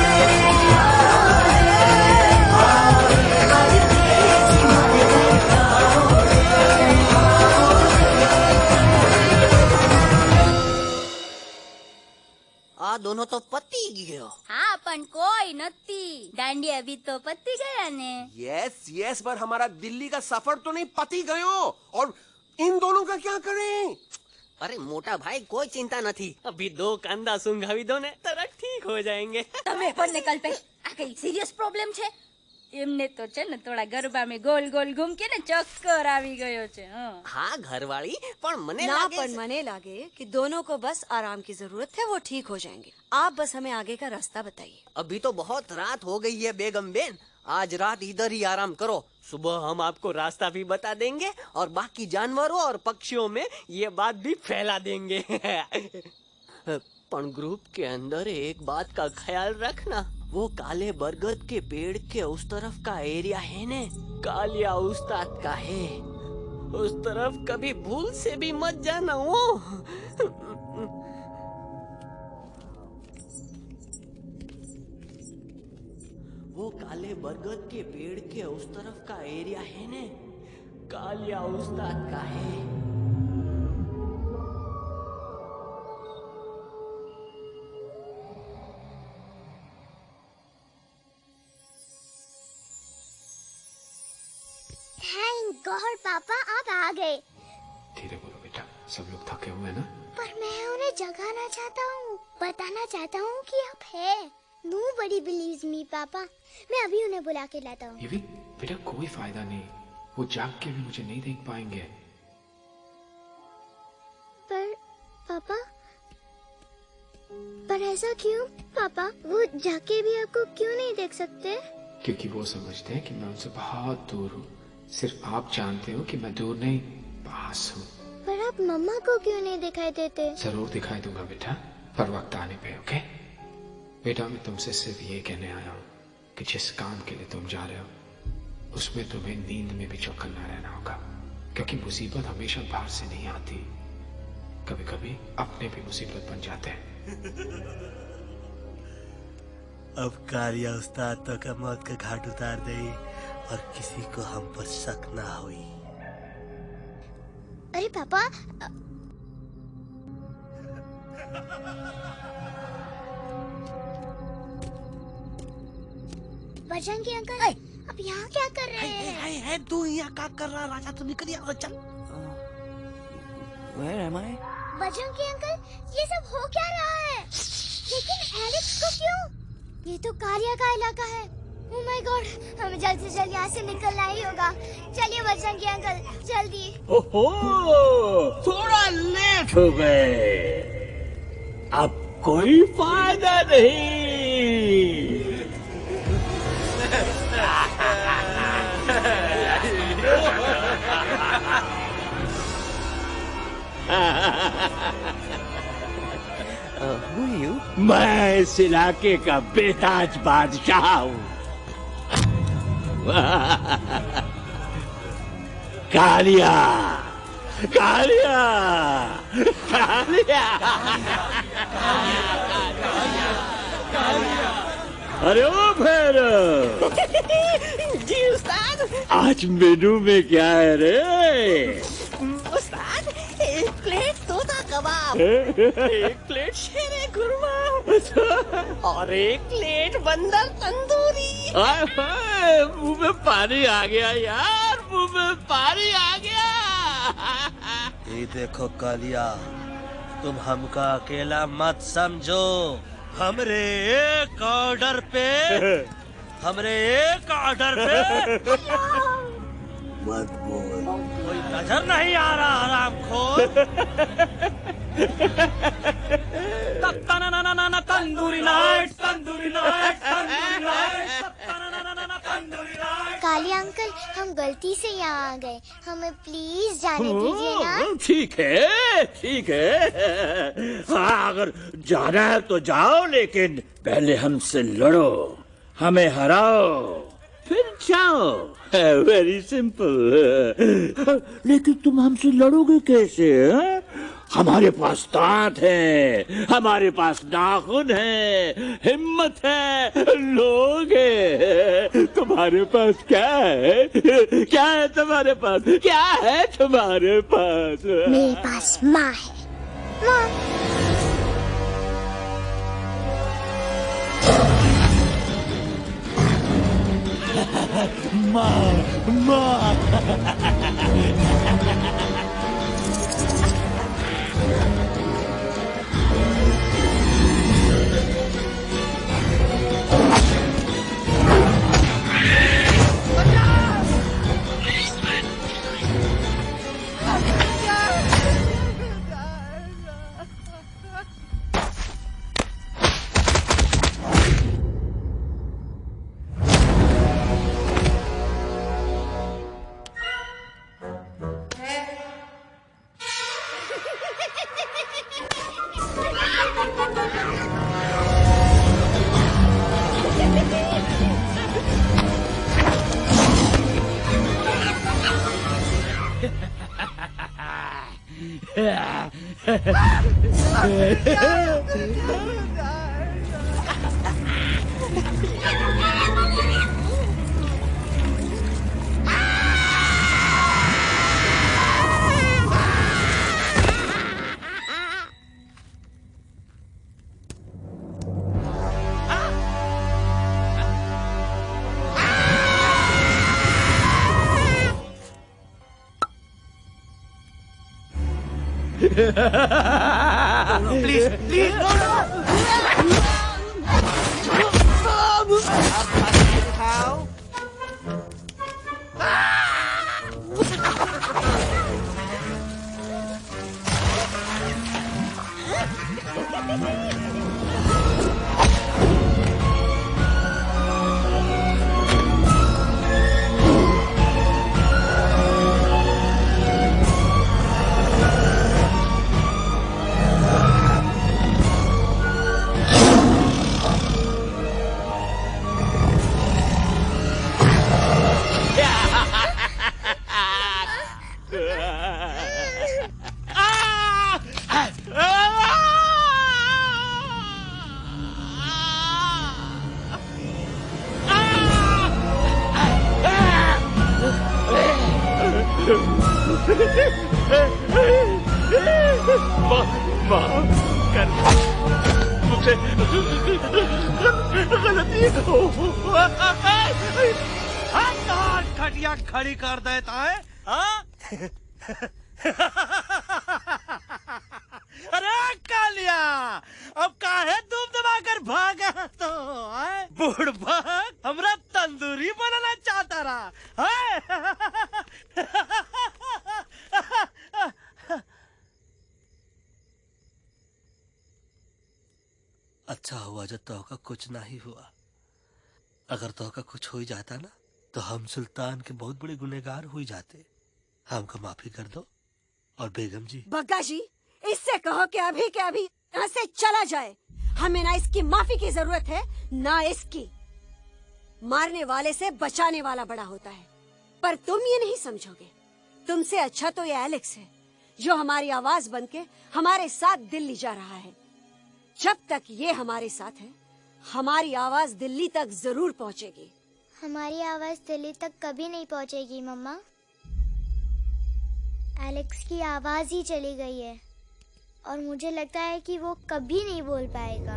आओ
दोनों तो पति गयो।
हाँ पण कोई नती दांडी अभी तो पति गया ने।
यस यस पर हमारा दिल्ली का सफर तो नहीं पति गयो, और इन दोनों का क्या करें?
अरे मोटा भाई कोई चिंता नहीं, अभी 2 कांदा सुंघावी दो ने तरह ठीक हो जाएंगे।
તમે પણ ને કલ્પેશ આ કઈ સિરિયસ પ્રોબ્લેમ છે? એમને તો છે ને થોડા ગરબામાં ગોલ गोल घूम के ને ચક્કર આવી ગયો છે।
हाँ घरवाली पर मने
ना
लागे
पर मने लागे कि दोनों को बस आराम की जरूरत है, वो ठीक हो जाएंगे। आप बस हमें आगे का रास्ता बताइए।
अभी तो बहुत रात हो गई है बेगम बेन, आज रात इधर ही आराम करो, सुबह हम आपको रास्ता भी बता देंगे और बाकी जानवरों और पक्षियों में ये बात भी फैला देंगे। पण ग्रुप के अंदर एक बात का ख्याल रखना, वो काले बरगद के पेड़ के उस तरफ का एरिया है ने कालिया उस्ताद का है, उस तरफ कभी भूल से भी मत जाना। वो काले बरगद के पेड़ के उस तरफ का एरिया है ने कालिया उस्ताद का है।
थैंक गॉड पापा आप आ गए।
धीरे बोलो बेटा, सब लोग थके हुए ना।
पर मैं उन्हें जगाना चाहता हूँ, बताना चाहता हूँ कि आप है। Nobody believes me पापा, मैं अभी उन्हें बुला के लाता हूँ।
ये भी बेटा कोई फायदा नहीं, वो जाग के भी मुझे नहीं देख पाएंगे।
पर पापा, पर ऐसा क्यों पापा? वो जाके भी आपको क्यों नहीं देख सकते?
क्योंकि वो समझते हैं कि मैं उनसे बहुत दूर हूँ। सिर्फ आप जानते हो कि मैं दूर नहीं, पास हूँ।
पर आप मम्मा को क्यों नहीं दिखाई देते?
जरूर दिखाई दूंगा बेटा, पर वक्त आने पे। ओके बेटा, मैं तुमसे सिर्फ ये कहने आया हूँ कि जिस काम के लिए तुम जा रहे हो उसमें तुम्हें नींद में भी चौकन्ना रहना होगा, क्योंकि मुसीबत हमेशा बाहर से नहीं आती, कभी कभी अपने भी मुसीबत बन जाते हैं।
अब कालिया उस्ताद तो का मौत का घाट उतार दे और किसी को हम पर शक ना हुई।
अरे पापा, बजरंगी अंकल, अब यहाँ क्या कर रहे हैं?
तू यहाँ क्या कर रहा राजा? तू निकल यहाँ से, चल।
Where am I?
Bajrangi uncle, ये सब हो क्या रहा है? लेकिन एलेक्स को क्यों? ये तो कालिया का इलाका है। ओह माय गॉड, हमें जल्द से जल्द यहाँ से निकलना ही होगा। चलिए बजरंगी अंकल, जल्दी।
ओहो, थोड़ा लेट हो गए। अब कोई फायदा नहीं।
Who are you?
मैं इस इलाके का बेताज बादशाह हूँ। कालिया, कालिया, कालिया, अरे ओ भैरव।
जी उस्ताद।
आज मेनू में क्या है रे?
उस्ताद, एक प्लेट तोता कबाब, एक प्लेट शेरे खुरमा और एक प्लेट बंदर तंदूरी।
हाय हाय, मुंह में पानी आ गया यार, मुंह में पानी आ गया।
ये देखो कालिया, तुम हमका अकेला मत समझो। हमरे एक ऑर्डर पे मत बोल। कोई नजर नहीं आ रहा हरामखोर।
Tandoori night, tandoori night, tandoori night, tandoori night.
Kalia uncle, हम गलती से यहाँ आ गए, हमें प्लीज जाने दीजिए ना।
ठीक है, ठीक है। हाँ, अगर जाना है तो जाओ, लेकिन पहले हमसे लड़ो, हमें हराओ, फिर जाओ। Very simple. लेकिन तुम हमसे लड़ोगे कैसे? हमारे पास दांत है, हमारे पास नाखून है, हिम्मत है, लोग है। तुम्हारे पास क्या है? क्या है तुम्हारे पास? क्या है तुम्हारे पास?
मेरे पास माँ है।
माँ, माँ।
प्लीज प्लीज
कर मुझे गलती
हाँ खटिया खड़ी कर देता है हाँ? अरे कालिया अब काहे तुम दबाकर भागा तो बुढ़बा हमरा तंदूरी बनाना चाहता रहा अच्छा हुआ जो तोहका कुछ नहीं हुआ। अगर तोहका कुछ हो ही जाता ना तो हम सुल्तान के बहुत बड़े गुनहगार हो जाते। हमको माफी कर दो। और बेगम जी
बग्गा जी इससे कहो कि अभी के अभी यहाँ से चला जाए। हमें ना इसकी माफी की जरूरत है ना इसकी। मारने वाले से बचाने वाला बड़ा होता है, पर तुम ये नहीं समझोगे। तुमसे अच्छा तो ये एलेक्स है जो हमारी आवाज बनके हमारे साथ दिल्ली जा रहा है। जब तक ये हमारे साथ है हमारी आवाज दिल्ली तक जरूर पहुंचेगी।
हमारी आवाज दिल्ली तक कभी नहीं पहुंचेगी मम्मा। एलेक्स की आवाज ही चली गई है और मुझे लगता है कि वो कभी नहीं बोल पाएगा।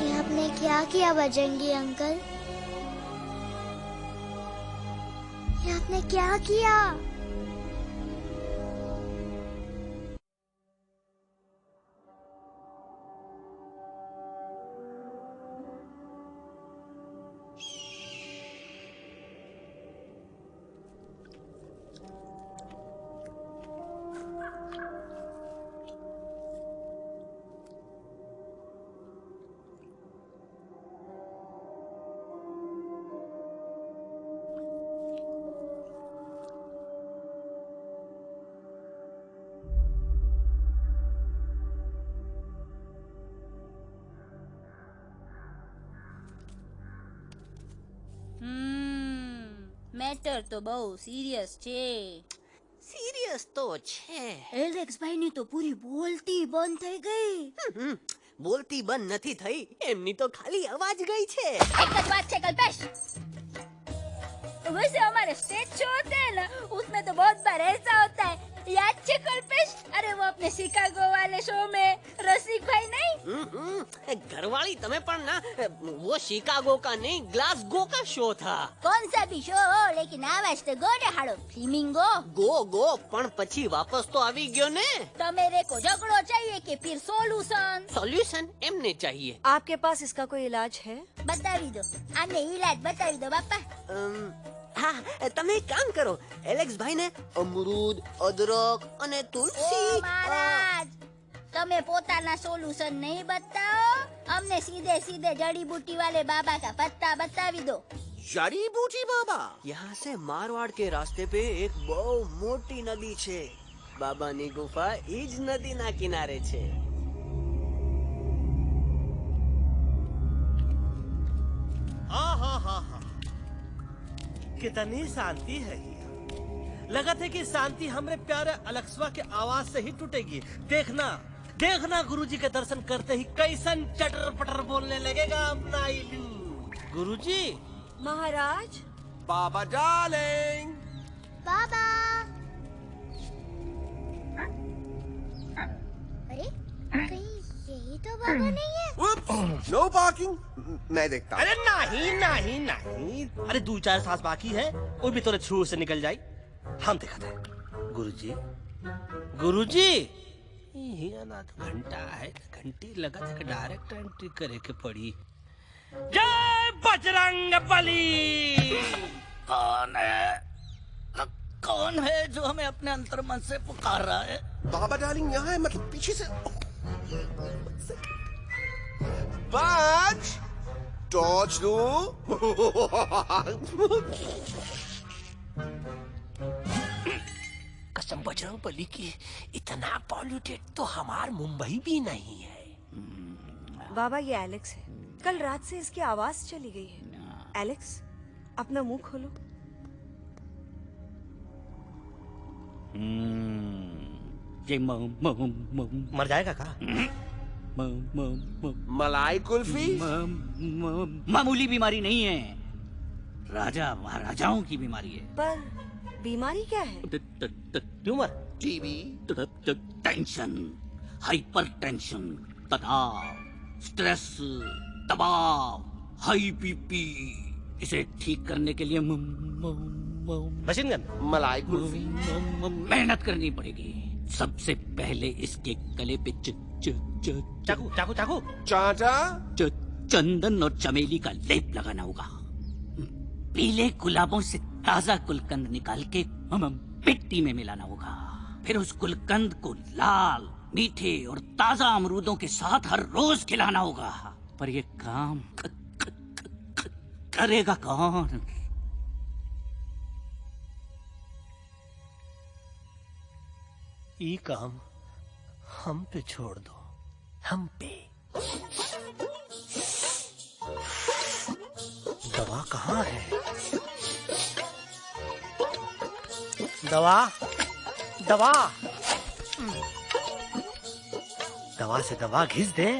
ये आपने क्या किया बजरंगी अंकल? ये आपने क्या किया?
મેટર તો બહુ સિરિયસ છે।
सीरियस तो छे।
એલેક્સ ભાઈ ની તો પૂરી બોલતી બંધ થઈ ગઈ।
बोलती बंद નથી થઈ, એમની તો ખાલી અવાજ ગઈ છે।
एक જ बात છે कल्पेश, वैसे हमारे स्टेज शो होते हैं ना उसमें तो बहुत बार ऐसा होता है, याद है कल्पेश? अरे वो अपने शिकागो वाले शो में रसिक भाई नहीं?
घरवाली तमे पण ना, वो शिकागो का नहीं ग्लासगो का शो था।
कौन सा भी शो हो लेकिन आवाज तो गोडे हाड़ो फ्लेमिंगो।
गो पण પછી વાપસ તો આવી ગયો ને।
तो मेरे को झगड़ो चाहिए कि फिर सोल्यूशन?
सोल्यूशन एमने चाहिए।
आपके पास इसका कोई इलाज है?
बतावी दो, आने इलाज बतावी दो बापा।
हाँ તમે એક કામ કરો, એલેક્સ ભાઈ ને અમરૂદ, અદરક અને તુલસી।
ओ महाराज, તમે પોતાના સોલ્યુશન नहीं बताओ, हमने सीधे सीधे जड़ी बूटी वाले बाबा का पत्ता बतावी दो।
जड़ी बूटी बाबा? यहाँ से मारवाड़ के रास्ते पे एक बहु मोटी नदी छे। बाबा नी गुफा इज नदी ना किनारे छे।
कितनी शांति है यहाँ। लगा था कि शांति हमरे प्यारे अलेक्सवा के आवाज से ही टूटेगी। देखना देखना गुरुजी के दर्शन करते ही कैसन चटर पटर बोलने लगेगा अपना इलू। गुरुजी।
महाराज।
बाबा डार्लिंग।
बाबा। अरे कहीं यही तो बाबा नहीं है?
नो पार्किंग, मैं देखता हूँ।
अरे नहीं नहीं नहीं, अरे 2-4 सांस बाकी है, वो भी तोरे छू से निकल जाए। हम दिखाते हैं। गुरुजी गुरुजी, ये ना तो घंटा है, घंटी लगा था कि डायरेक्ट एंट्री करे के पड़ी। जय बजरंग बली। कौन है जो हमें अपने अंतर्मन से पुकार रहा है?
बाबा डार्लिंग यहाँ है, मतलब पीछे से। बाज टॉर्च दो।
कसम बजरंग बली की, इतना पॉल्यूटेड तो हमार मुंबई भी नहीं है।
बाबा ये एलेक्स है, कल रात से इसकी आवाज चली गई है। एलेक्स अपना मुंह खोलो।
मर जाएगा का?
मलाई कुल्फी?
मामूली बीमारी नहीं है, राजा महाराजाओं की बीमारी है।
पर बीमारी क्या है?
Tumour,
TB,
tension, hyper tension, तनाव, स्ट्रेस, दबाव, हाई बीपी। इसे ठीक करने के लिए
मशीन गन,
मलाई कुल्फी,
मेहनत करनी पड़ेगी। सबसे पहले इसके गले पे
चाकू चाकू चाकू
चाचा,
चंदन और चमेली का लेप लगाना होगा। पीले गुलाबों से ताजा गुलकंद निकाल के मिट्टी में मिलाना होगा। फिर उस गुलकंद को लाल, मीठे और ताजा अमरूदों के साथ हर रोज खिलाना होगा। पर ये काम करेगा कौन?
ये काम हम पे छोड़ दो, हम पे। दवा कहाँ है? दवा, दवा, दवा से दवा घिस दे।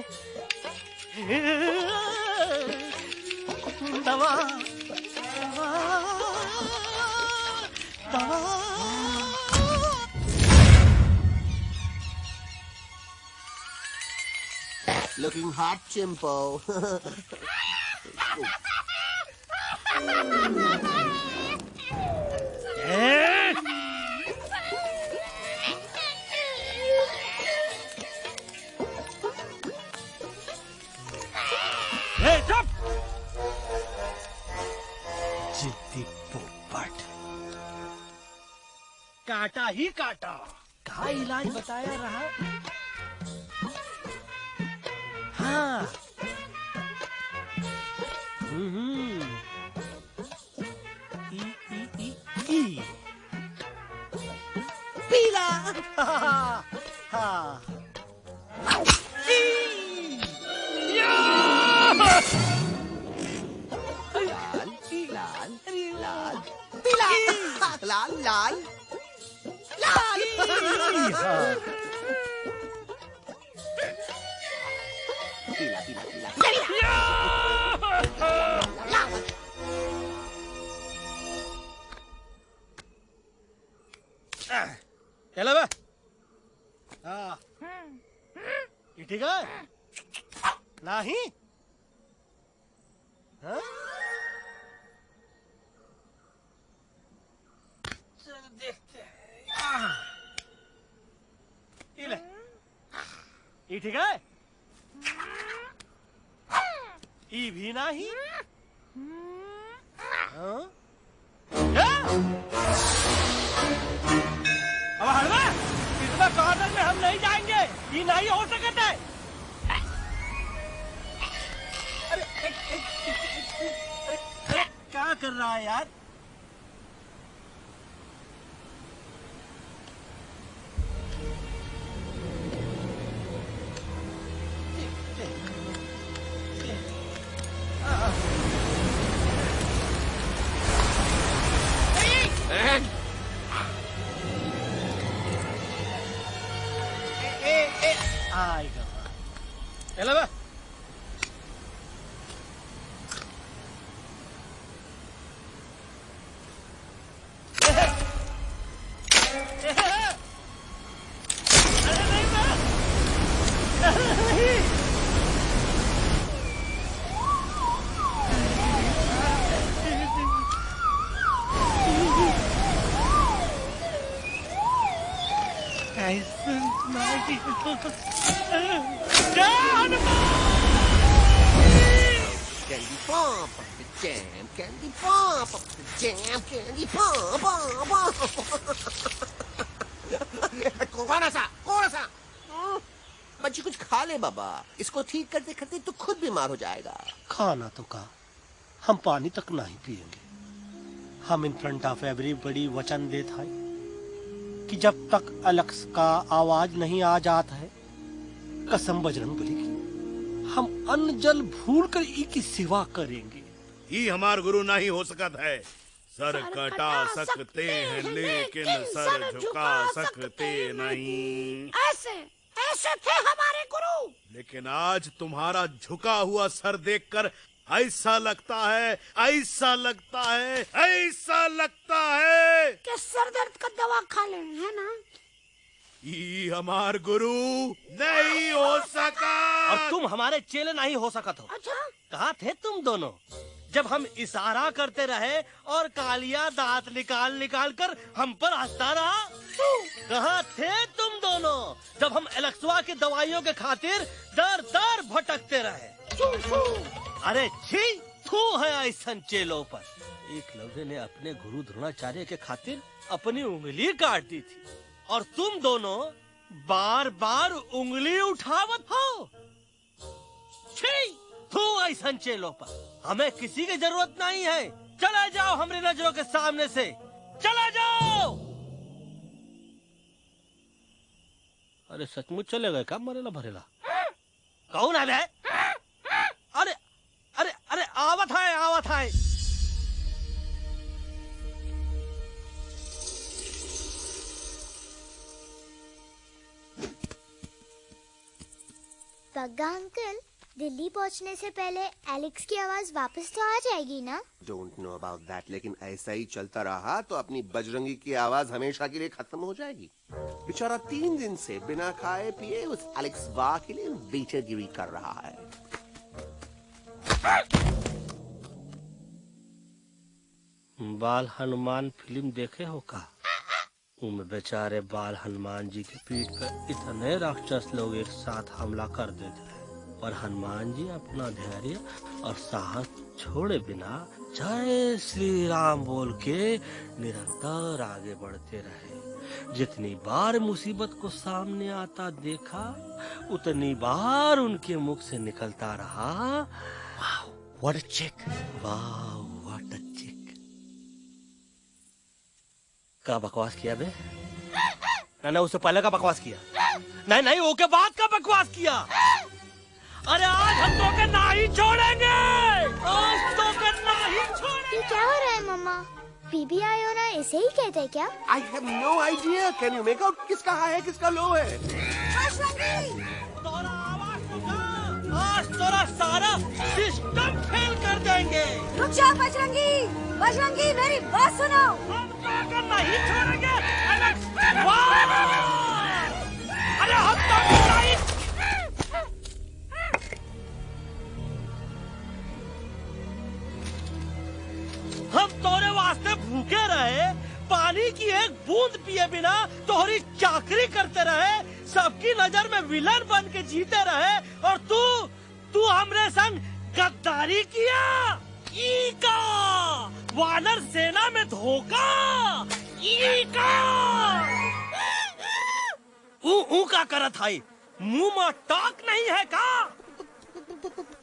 दवा, दवा,
looking hot, Chimpo.
चुप! जिद्दी पोपट, काटा ही काटा। कहाँ इलाज बताया रहा? हाँ, पीला। हाँ,
लाल लाल पीला पीला पीला
चलो बे। हाँ, ये ठीक है? नहीं? हाँ? चलो देखते हैं। ये ले। ये ठीक है? ये भी नहीं? हाँ? अब हलवा, इतना कॉर्नर में हम नहीं जाएंगे। ये नहीं हो सकता है। अरे क्या कर रहा है यार? आएगा। चलो बे।
Candy pop up the jam, candy pop up the jam, candy pop up. कौन सा? बच्ची कुछ खा ले बाबा। इसको ठीक करते करते तो खुद बीमार हो जाएगा।
खाना तो कहा, हम पानी तक नहीं पिएंगे। हम इन फ्रंट ऑफ एवरीबॉडी वचन देता है कि जब तक एलेक्स का आवाज नहीं आ जाता है, कसम बजरंग बली की, हम अन्न जल भूल कर ई की सेवा करेंगे।
ये हमार गुरु नहीं हो सकता है। सर कटा सकते हैं लेकिन सर झुका सकते नहीं।
ऐसे ऐसे थे हमारे गुरु।
लेकिन आज तुम्हारा झुका हुआ सर देखकर ऐसा लगता है, ऐसा लगता है, ऐसा लगता है
कि सर दर्द का दवा खा ले, है ना?
ये हमार गुरु नहीं हो सका।
और तुम हमारे चेले नहीं हो सका तो।
अच्छा,
कहाँ थे तुम दोनों जब हम इशारा करते रहे और कालिया दांत निकाल निकाल कर हम पर हंसता रहा? कहाँ थे तुम दोनों जब हम एलेक्सवा की दवाइयों के खातिर दर दर भटकते रहे? अरे छी, थू है ऐसन चेलों पर। एकलव्य ने अपने गुरु द्रोणाचार्य के खातिर अपनी उंगली काट दी थी और तुम दोनों बार बार उंगली उठावत हो। छी, थू ऐसन चेलों पर। हमें किसी की जरूरत नहीं है। चला जाओ हमारी नजरों के सामने से, चला जाओ। अरे सचमुच चले गए क्या? मरेला भरेला कौन है? अरे अरे अरे आवत है, आवत है।
पग्गा अंकल, दिल्ली पहुंचने से पहले एलेक्स की आवाज वापस तो आ जाएगी ना?
डोंट नो अबाउट दैट, लेकिन ऐसा ही चलता रहा तो अपनी बजरंगी की आवाज हमेशा के लिए खत्म हो जाएगी। बेचारा 3 दिन से बिना खाए पिए उस एलेक्स वाह के लिए बेचैगिरी कर रहा है।
बाल हनुमान फिल्म देखे हो का? उनमें बेचारे बाल हनुमान जी की पीठ पर इतने राक्षस लोग एक साथ हमला कर देते हैं, पर हनुमान जी अपना धैर्य और साहस छोड़े बिना जय श्री राम बोल के निरंतर आगे बढ़ते रहे। जितनी बार मुसीबत को सामने आता देखा, उतनी बार उनके मुख से निकलता रहा, वाह व्हाट अ चिक, वाह व्हाट अ चिक। का बकवास किया बे? ना उससे पहले का बकवास किया? नहीं नहीं, वो के बाद का बकवास किया। अरे आज हम तो के नहीं छोड़ेंगे, आज तो के नहीं छोड़ेंगे।
ये क्या हो रहा है मम्मा? बीबी आयो ना ऐसे ही कहते हैं क्या?
I have no idea. Can you make out किसका हाई है किसका लो है?
आज तोरा सारा सिस्टम फेल कर देंगे।
रुक जा बजरंगी, बजरंगी मेरी बात सुनो।
हम नहीं छोड़ेंगे एलेक्स। अरे हम तो नहीं। हम तोरे वास्ते भूखे रहे, पानी की एक बूंद पिए बिना तोहरी चाकरी करते रहे, सबकी नजर में विलन बन के जीते रहे, और तू हमरे संग गद्दारी किया। ई का वानर सेना में धोखा, ई का ऊ का करत है, मुंह में टाक नहीं है का?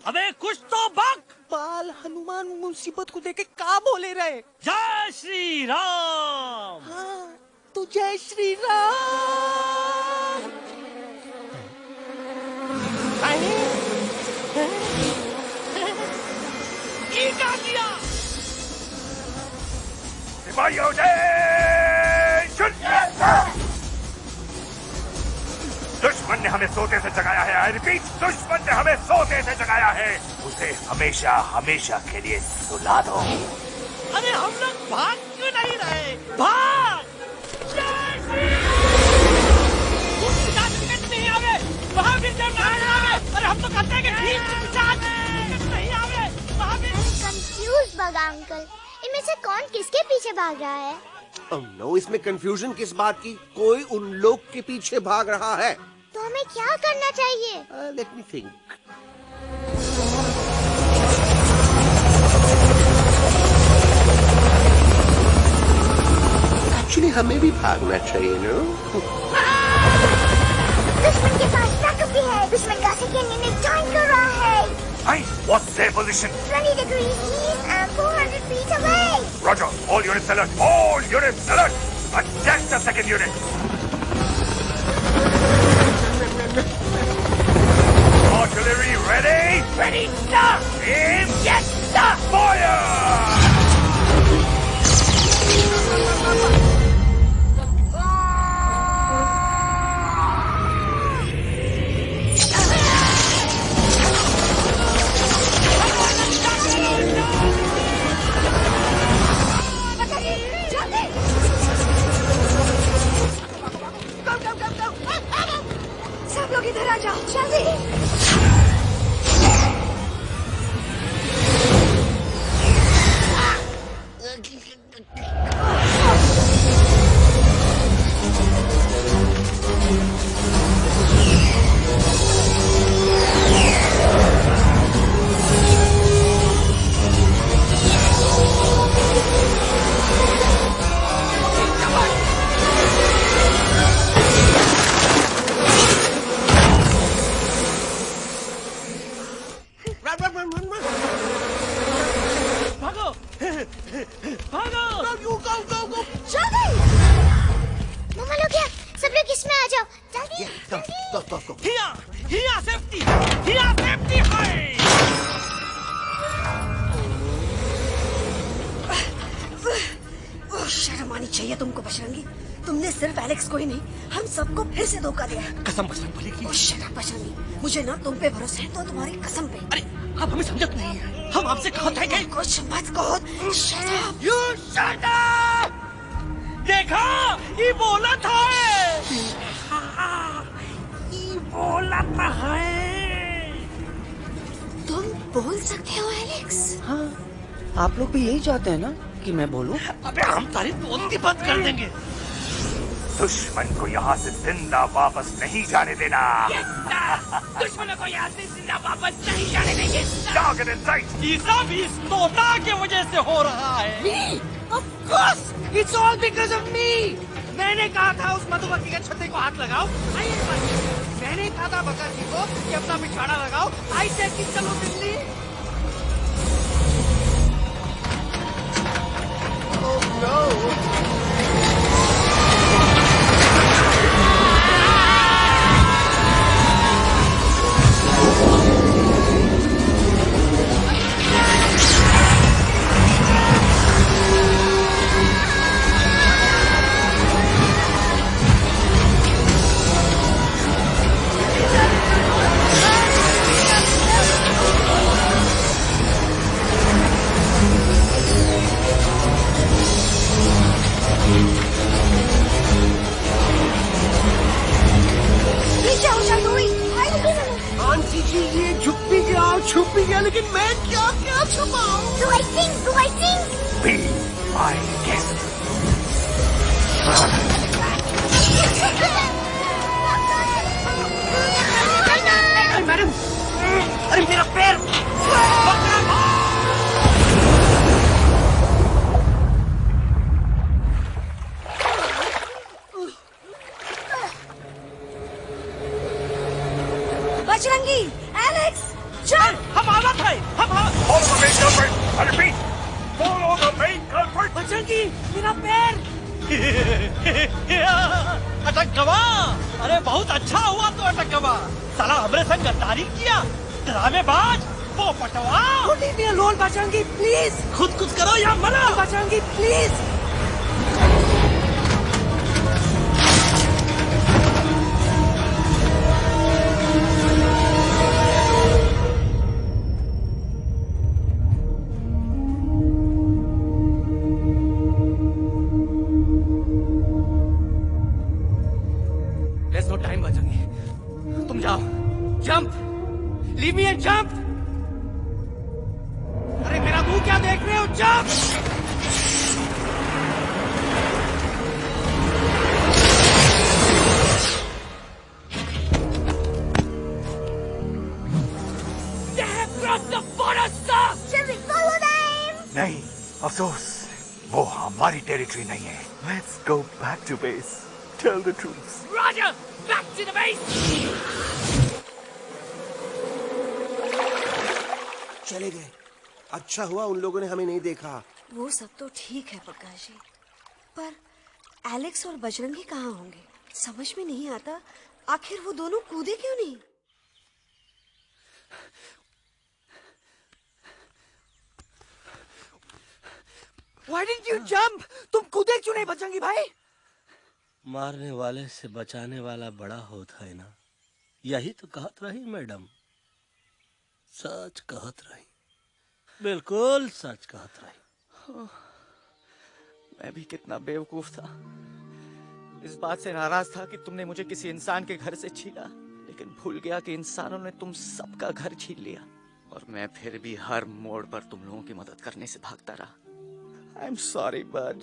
अबे कुछ तो बक।
बाल हनुमान मुसीबत को देखे का बोले रहे?
जय श्री राम।
हाँ, तो जय श्री राम।
क्या किया?
सिपाहियों दुश्मन ने हमें सोते से जगाया है। आई रिपीट, दुश्मन ने हमें सोते से जगाया है। उसे हमेशा हमेशा के लिए सुला दो।
अरे हम लोग भाग क्यों नहीं रहे? भाग! नहीं आवे, वहाँ भी अरे हम तो कहते हैं कि नहीं आवे, वहाँ भी।
कंफ्यूज बगा अंकल, इनमें से कौन किसके पीछे भाग रहा है?
नो, इसमें कंफ्यूजन किस बात की? कोई उन लोग के पीछे भाग रहा है।
तो हमें क्या करना चाहिए?
Let me think. एक्चुअली हमें भी भागना चाहिए, नो?
दुश्मन के पास ताकत भी है। दुश्मन का सेकेंड यूनिट ज्वाइन कर रहा है।
Hey, what's their position?
20 degrees east and 400 feet away.
Roger, all units alert. All units alert. Attack the second unit. Artillery ready? Ready, sir. Aim. Yes, sir. Fire!
इधर आ जाओ जल्दी।
भागो भागो
जल्दी मम्मा लोग क्या सब लोग इसमें आ जाओ जल्दी जल्दी।
हिया सेफ्टी है।
शर्म आनी चाहिए तुमको बजरंगी। तुमने सिर्फ एलेक्स को ही नहीं हम सबको फिर से धोखा दिया है।
कसम बजरंग बली की।
शट अप बजरंगी, मुझे ना तुम पे भरोसा है तो तुम्हारी कसम पे।
अरे आप हमें समझत नहीं है, हम आपसे कहते हैं कि
कुछ मत कहो। Shut up.
You shut up. देखा ये बोला था, ये बोला था है।
तुम बोल सकते हो एलेक्स?
हाँ, आप लोग भी यही चाहते हैं ना कि मैं बोलूं?
अबे हम तारी बोलती बंद कर देंगे।
दुश्मन को यहाँ से जिंदा वापस नहीं जाने देना।
दुश्मनों को यहाँ से जिंदा वापस नहीं जाने देंगे।
Target in sight.
ये सब इस तोता की वजह से हो रहा है।
Me? Of course, it's all because of me. मैंने कहा था उस मधुमक्खी के छत्ते को हाथ लगाओ। मैंने कहा था बकर जी को कि अपना पिछवाड़ा लगाओ। आई सेड कि चलो दिल्ली। Oh no!
आंटी जी ये झुक भी गया और छुप भी गया, लेकिन मैं क्या क्या छुपाऊं?
Do I sing?
Be my guest.
Madam, अरे मेरा पैर!
बजरंगी, एलेक्स, चल!
हम आना था,
Follow the main culprit. I repeat, follow the main culprit.
Bajrangi, मेरा पैर! अटक गवा! अरे बहुत अच्छा हुआ तो अटक गवा। साला हमरे संग गद्दारी किया, ड्रामेबाज, वो Patwa.
Leave me alone, Bajrangi, please.
खुद कुछ करो या मना।
Bajrangi, please.
There's no time, Bajrangi. तुम जाओ, jump, leave me and jump। अरे मेरा मुंह क्या देख रहे हो, jump। They have crossed the border, sir।
Shall we follow them?
नहीं, अफसोस, वो हमारी टेरिटरी नहीं है। Let's go back to base. Tell the truth.
Roger, back to the base।
चले गए। अच्छा हुआ उन लोगों ने हमें नहीं देखा।
वो सब तो ठीक है प्रकाश जी, पर एलेक्स और बजरंगी कहाँ होंगे? समझ में नहीं आता, आखिर वो दोनों कूदे क्यों नहीं?
Why didn't you jump? तुम कूदे क्यों नहीं बजरंगी भाई?
मारने वाले से बचाने वाला बड़ा होता है ना, यही तो कहत रही मैडम। सच कहत रही, बिल्कुल सच कहत रही।
मैं भी कितना बेवकूफ था। इस बात से नाराज था कि तुमने मुझे किसी इंसान के घर से छीना,
लेकिन भूल गया कि इंसानों ने तुम सबका घर छीन लिया और मैं फिर भी हर मोड़ पर तुम लोगों की मदद करने से भागता रहा। आई एम सॉरी बज।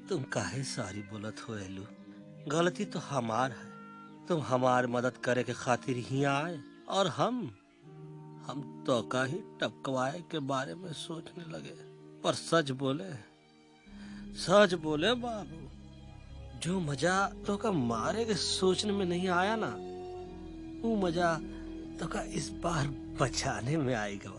तुम काहे सारी बोलत हो एलू? गलती तो हमार है। तुम हमार मदद करे के खातिर ही आए और हम तो का ही टपकवाए के बारे में सोचने लगे। पर सच बोले बाबू, जो मजा तो का मारे के सोचने में नहीं आया ना, वो मजा तो का इस बार बचाने में आएगा।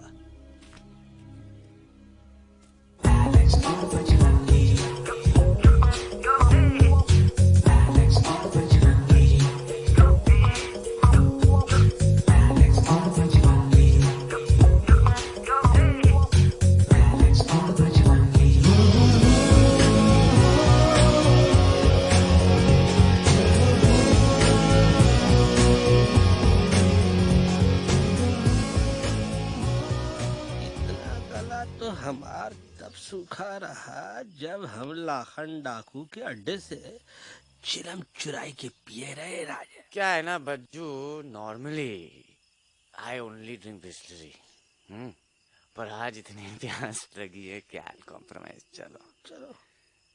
हमार तब सूखा रहा जब हम लाखन डाकू के अड्डे से चिलम चुराई के पिए रहे राजा।
क्या है ना Bajju, normally I only drink Bisleri, पर आज इतनी प्यास लगी है क्या कॉम्प्रोमाइज। चलो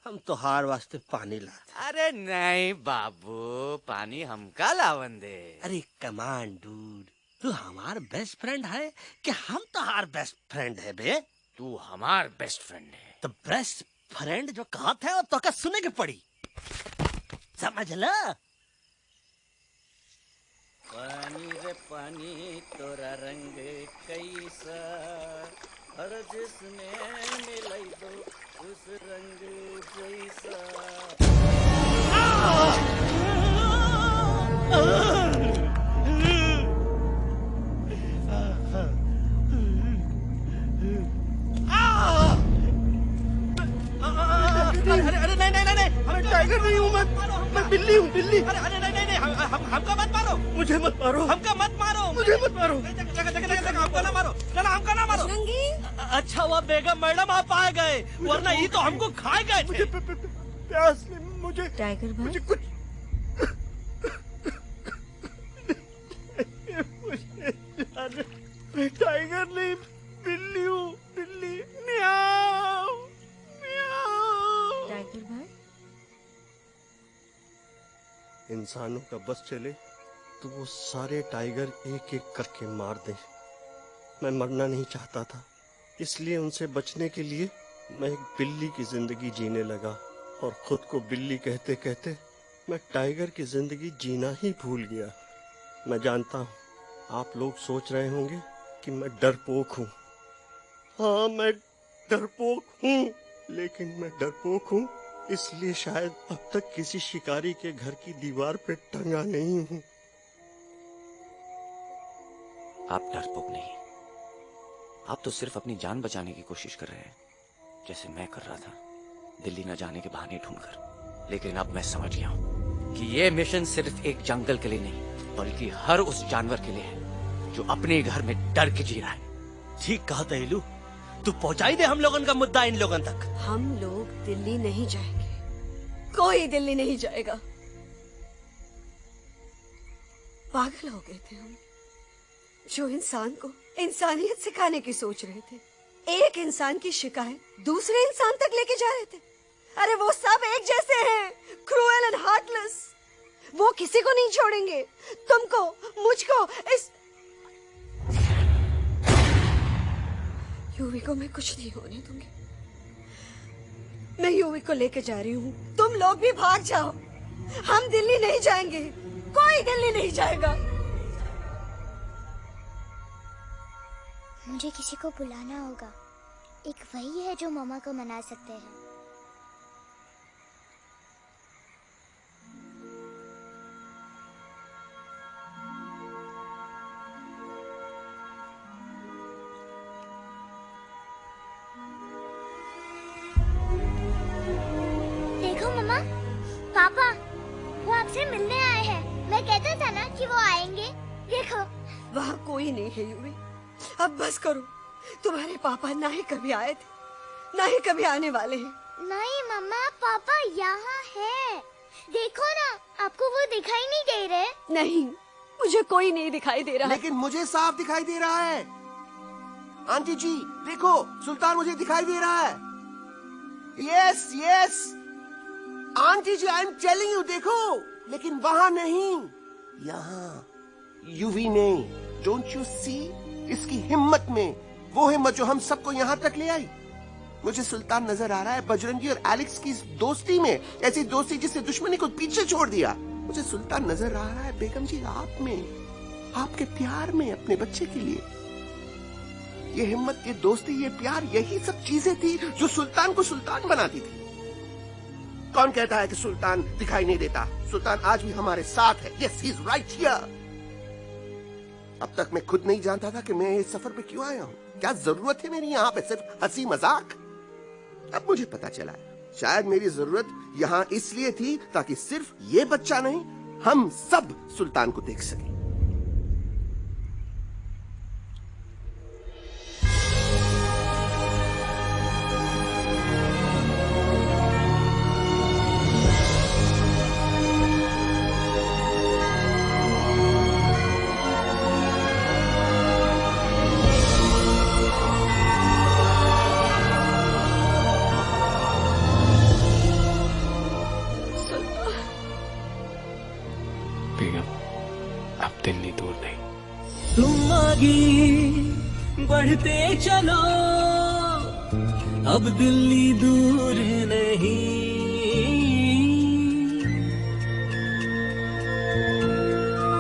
हम तो हार वास्ते पानी लाते।
अरे नहीं बाबू, पानी हमका लावन दे।
अरे कमान डूड, तू हमार बेस्ट फ्रेंड है कि हम तो हार बेस्ट फ्रेंड है बे?
तू हमार बेस्ट फ्रेंड है।
तो बेस्ट फ्रेंड जो कहा था वो तो का सुने के पड़ी, समझ ला।
पानी रे पानी तोरा रंग कैसा, हर जिसमें मिलाई दो उस रंग जैसा।
अरे नहीं, मैं टाइगर नहीं हूँ, मैं बिल्ली हूँ, बिल्ली। अरे नहीं, हमका मत मारो, मुझे मत मारो, हमका मत मारो, मुझे मत मारो, हमको ना मारो, हमका ना मारो। अच्छा हुआ बेगम मैडम आप आ गए, वरना ये तो हमको खा गए थे। प्यास ने मुझे
टाइगर भाई,
मुझे कुछ मैं टाइगर नहीं, बिल्ली हूँ, बिल्ली। म्याऊ म्याऊ।
टाइगर भाई,
इंसानों का बस चले तो वो सारे टाइगर एक एक करके मार दें। मैं मरना नहीं चाहता था, इसलिए उनसे बचने के लिए मैं एक बिल्ली की जिंदगी जीने लगा और खुद को बिल्ली कहते कहते मैं टाइगर की जिंदगी जीना ही भूल गया। मैं जानता हूँ आप लोग सोच रहे होंगे कि मैं डरपोक हूँ। हाँ, मैं डरपोक हूँ, लेकिन मैं डरपोक हूँ इसलिए शायद अब तक किसी शिकारी के घर की दीवार पे टंगा नहीं हूँ।
आप डरपोक नहीं, आप तो सिर्फ अपनी जान बचाने की कोशिश कर रहे हैं, जैसे मैं कर रहा था दिल्ली न जाने के बहाने ढूंढकर। लेकिन अब मैं समझ गया हूँ कि ये मिशन सिर्फ एक जंगल के लिए नहीं, बल्कि हर उस जानवर के लिए है जो अपने घर में डर के जी रहा है।
ठीक कहा तैलू, तू पहुंचाई दे हम लोगों का मुद्दा इन लोगों तक।
हम लोग दिल्ली नहीं जाएंगे, कोई दिल्ली नहीं जाएगा। पागल हो गए थे हम, जो इंसान को इंसानियत सिखाने की सोच रहे थे, एक इंसान की शिकायत दूसरे इंसान तक लेके जा रहे थे। अरे वो सब एक जैसे हैं, क्रूएल एंड हार्टलेस। वो किसी को नहीं छोड़ेंगे, तुमको, मुझको, इस यूवी को मैं कुछ नहीं होने दूंगी। मैं यूवी को लेके जा रही हूँ, तुम लोग भी भाग जाओ। हम दिल्ली नहीं जाएंगे, कोई दिल्ली नहीं जाएगा।
मुझे किसी को बुलाना होगा, एक वही है जो मामा को मना सकते हैं। देखो मामा, पापा वो आपसे मिलने आए हैं। मैं कहता था ना कि वो आएंगे। देखो
वहाँ कोई नहीं है यूवी, अब बस करो। तुम्हारे पापा ना ही कभी आए थे, ना ही कभी आने वाले हैं।
नहीं मम्मा, पापा यहाँ है। देखो ना, आपको वो दिखाई नहीं दे रहे?
नहीं, मुझे कोई नहीं दिखाई दे रहा।
लेकिन मुझे साफ दिखाई दे रहा है। आंटी जी देखो, सुल्तान मुझे दिखाई दे रहा है। Yes yes aunty ji, I am telling you, देखो। लेकिन वहां नहीं, यहाँ यूवी ने। Don't you see? इसकी हिम्मत में, वो हिम्मत जो हम सबको यहाँ तक ले आई। मुझे सुल्तान नजर आ रहा है बजरंगी और एलेक्स की इस दोस्ती में, ऐसी दोस्ती जिसने दुश्मनी को पीछे छोड़ दिया। मुझे सुल्तान नजर आ रहा है बेगम जी आप में, आपके प्यार में अपने बच्चे के लिए। ये हिम्मत, ये दोस्ती, ये प्यार, यही सब चीजें थी जो सुल्तान को सुल्तान बनाती थी। कौन कहता है कि सुल्तान दिखाई नहीं देता? सुल्तान आज भी हमारे साथ है। Yes, he is right here. अब तक मैं खुद नहीं जानता था कि मैं इस सफर पे क्यों आया हूँ। क्या जरूरत है मेरी यहाँ पे सिर्फ हंसी मजाक? अब मुझे पता चला है, शायद मेरी जरूरत यहाँ इसलिए थी ताकि सिर्फ ये बच्चा नहीं, हम सब सुल्तान को देख सकें।
तुम आगे बढ़ते चलो, अब दिल्ली दूर नहीं।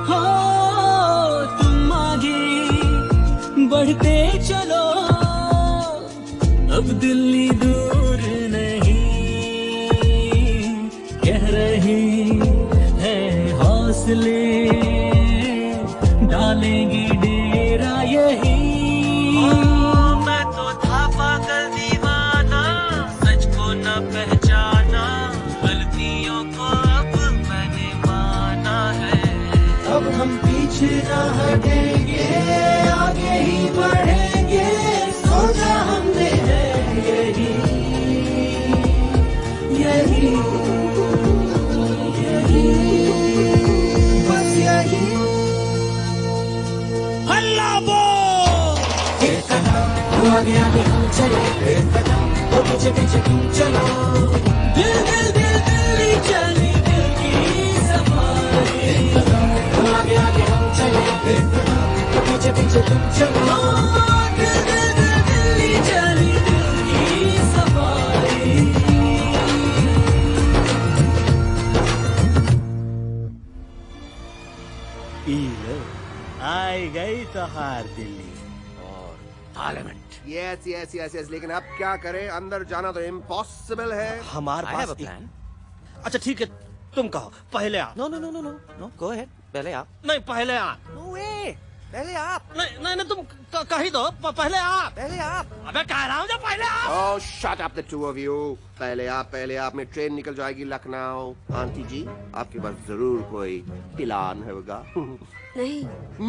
हो तुम आगे बढ़ते चलो, अब दिल्ली दूर नहीं। कह रहे हैं हौसले, डालेंगे डेरा यही। मैं तो था पागल दीवाना, सच को न पहचाना, गलतियों को अब मैंने माना है। अब हम पीछे न हटेंगे, आगे ही बढ़ेंगे, सोचा हमने है यही यही यही, बस यही। आगे आगे हम चले, तो पीछे पीछे तुम चलो। दिल दिल दिल दिल्ली चली, दिल की सफारी। आगे आगे हम चले, तो पीछे पीछे तुम चलो। दिल दिल दिल दिल्ली चली, दिल की सफारी। आई गई तो हार दिल्ली और parliament.
Yes yes yes yes, लेकिन अब क्या करें? अंदर जाना तो इम्पॉसिबल है।
हमारे पास प्लान। अच्छा ठीक है, तुम कहो, पहले आप।
No no no no no no, go ahead, पहले आप।
नहीं, पहले आप।
नो वे, पहले आप।
नहीं नहीं नहीं, तुम कही दो, पहले आप।
पहले आप।
अबे कह रहा हूँ, जब पहले आप।
Oh shut up the two of you. पहले आप में ट्रेन निकल जाएगी लखनऊ। आंटी जी आपके पास जरूर कोई प्लान होगा।
नहीं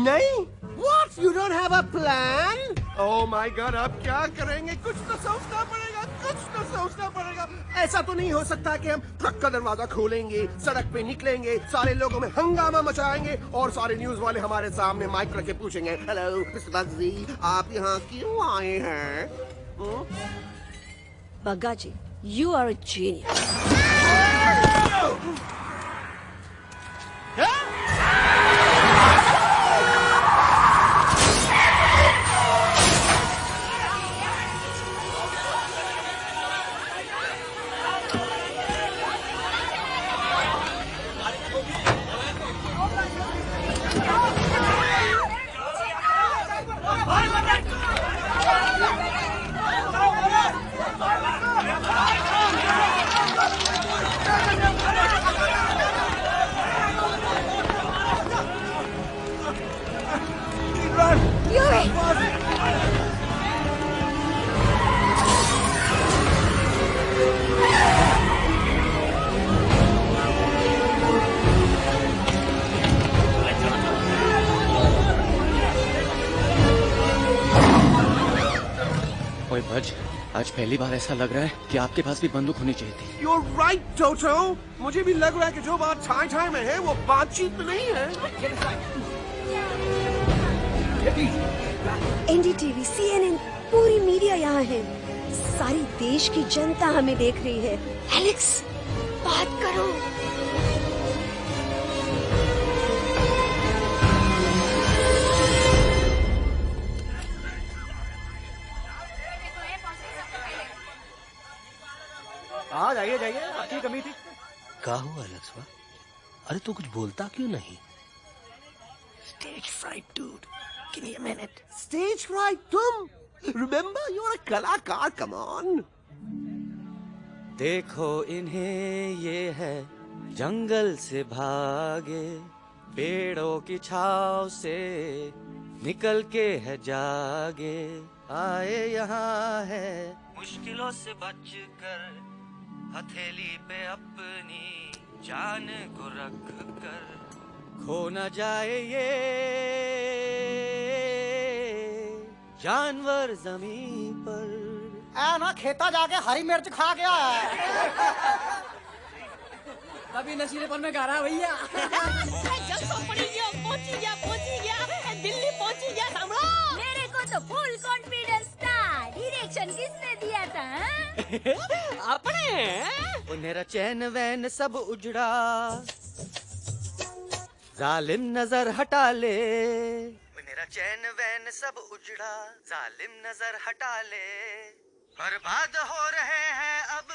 नहीं? What? You don't have a plan? Oh my God, अब क्या करेंगे? कुछ तो सोचना पड़ेगा, कुछ तो सोचना पड़ेगा। ऐसा तो नहीं हो सकता कि हम ट्रक का दरवाजा खोलेंगे, सड़क पे निकलेंगे, सारे लोगों में हंगामा मचाएंगे और सारे न्यूज वाले हमारे सामने माइक रख के पूछेंगे, हेलो मिस्टर बग्जी, आप यहाँ क्यों आए हैं?
बग्गा जी, you are a genius.
ओए भज,
आज पहली बार ऐसा लग रहा है कि आपके पास भी बंदूक होनी चाहिए थी।
You're right, Toto. मुझे भी लग रहा है कि जो बात छाई छाई में है वो बातचीत में नहीं है।
एनडीटीवी, CNN, पूरी मीडिया यहाँ है। सारी देश की जनता हमें देख रही है। एलेक्स, बात करो।
हाँ जाइए जाइए, आपकी कमी थी।
क्या हुआ एलेक्स? अरे तू कुछ बोलता क्यों नहीं?
Stage fright, dude. Give me a minute. Stage fright, तुम? Remember, you're a कलाकार. Come on.
देखो इन्हें ये है जंगल से भागे, पेड़ों की छाव से निकल के है जागे, आए यहाँ है मुश्किलों से बचकर, हथेली पे अपनी जान को रख कर, खो न जाए ये जानवर जमीन पर।
ना खेता जाके हरी मिर्च खा गया है।
अभी नशीलेपन में गा रहा भैया।
पहुंची गया, दिल्ली पहुंची गया सामने। मेरे को तो फुल कॉन्फिडेंस था। डायरेक्शन किसने दिया था?
अपने। मेरा चैन वैन सब उजड़ा, जालिम नजर हटा ले। मेरा चैन वैन सब उजड़ा, जालिम नजर हटा ले। बर्बाद हो रहे हैं अब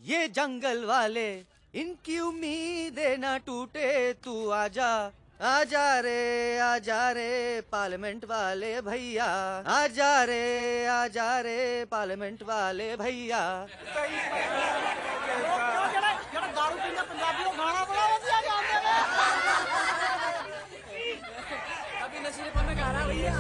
ये जंगल वाले, इनकी उम्मीदें ना टूटे, तू आजा आजा रे पार्लियामेंट वाले भैया, आजा रे पार्लियामेंट वाले भैया।
दारू पीना पंजाबी को गाना बड़ा दिया जाते हैं।
अभी नशीलेपन में गा रहा भैया।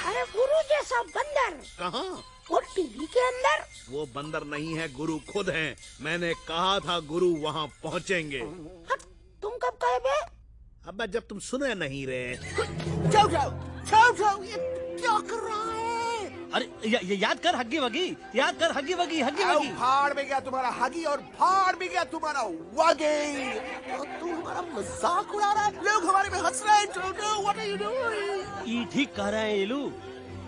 अरे गुरु जैसा बंदर
कहाँ?
वो टीवी के अंदर।
वो बंदर नहीं है, गुरु खुद हैं। मैंने कहा था गुरु वहाँ पहुँचेंगे।
तुम कब कहे बे?
अब जब तुम सुने नहीं रहे।
जाओ जाओ जाओ जाओ, ये क्या कर रहा है?
अरे याद कर हग्गी वगी, याद कर हग्गी वगी, हग्गी वगी।
भाड़ में गया तुम्हारा हगी और भाड़ में गया तुम्हारा वगी। और तू हमारा मजाक उड़ा रहा है, लोग हमारे पे हंस रहे हैं। Toto, what are you doing?
ये ठीक कह रहा है एलू,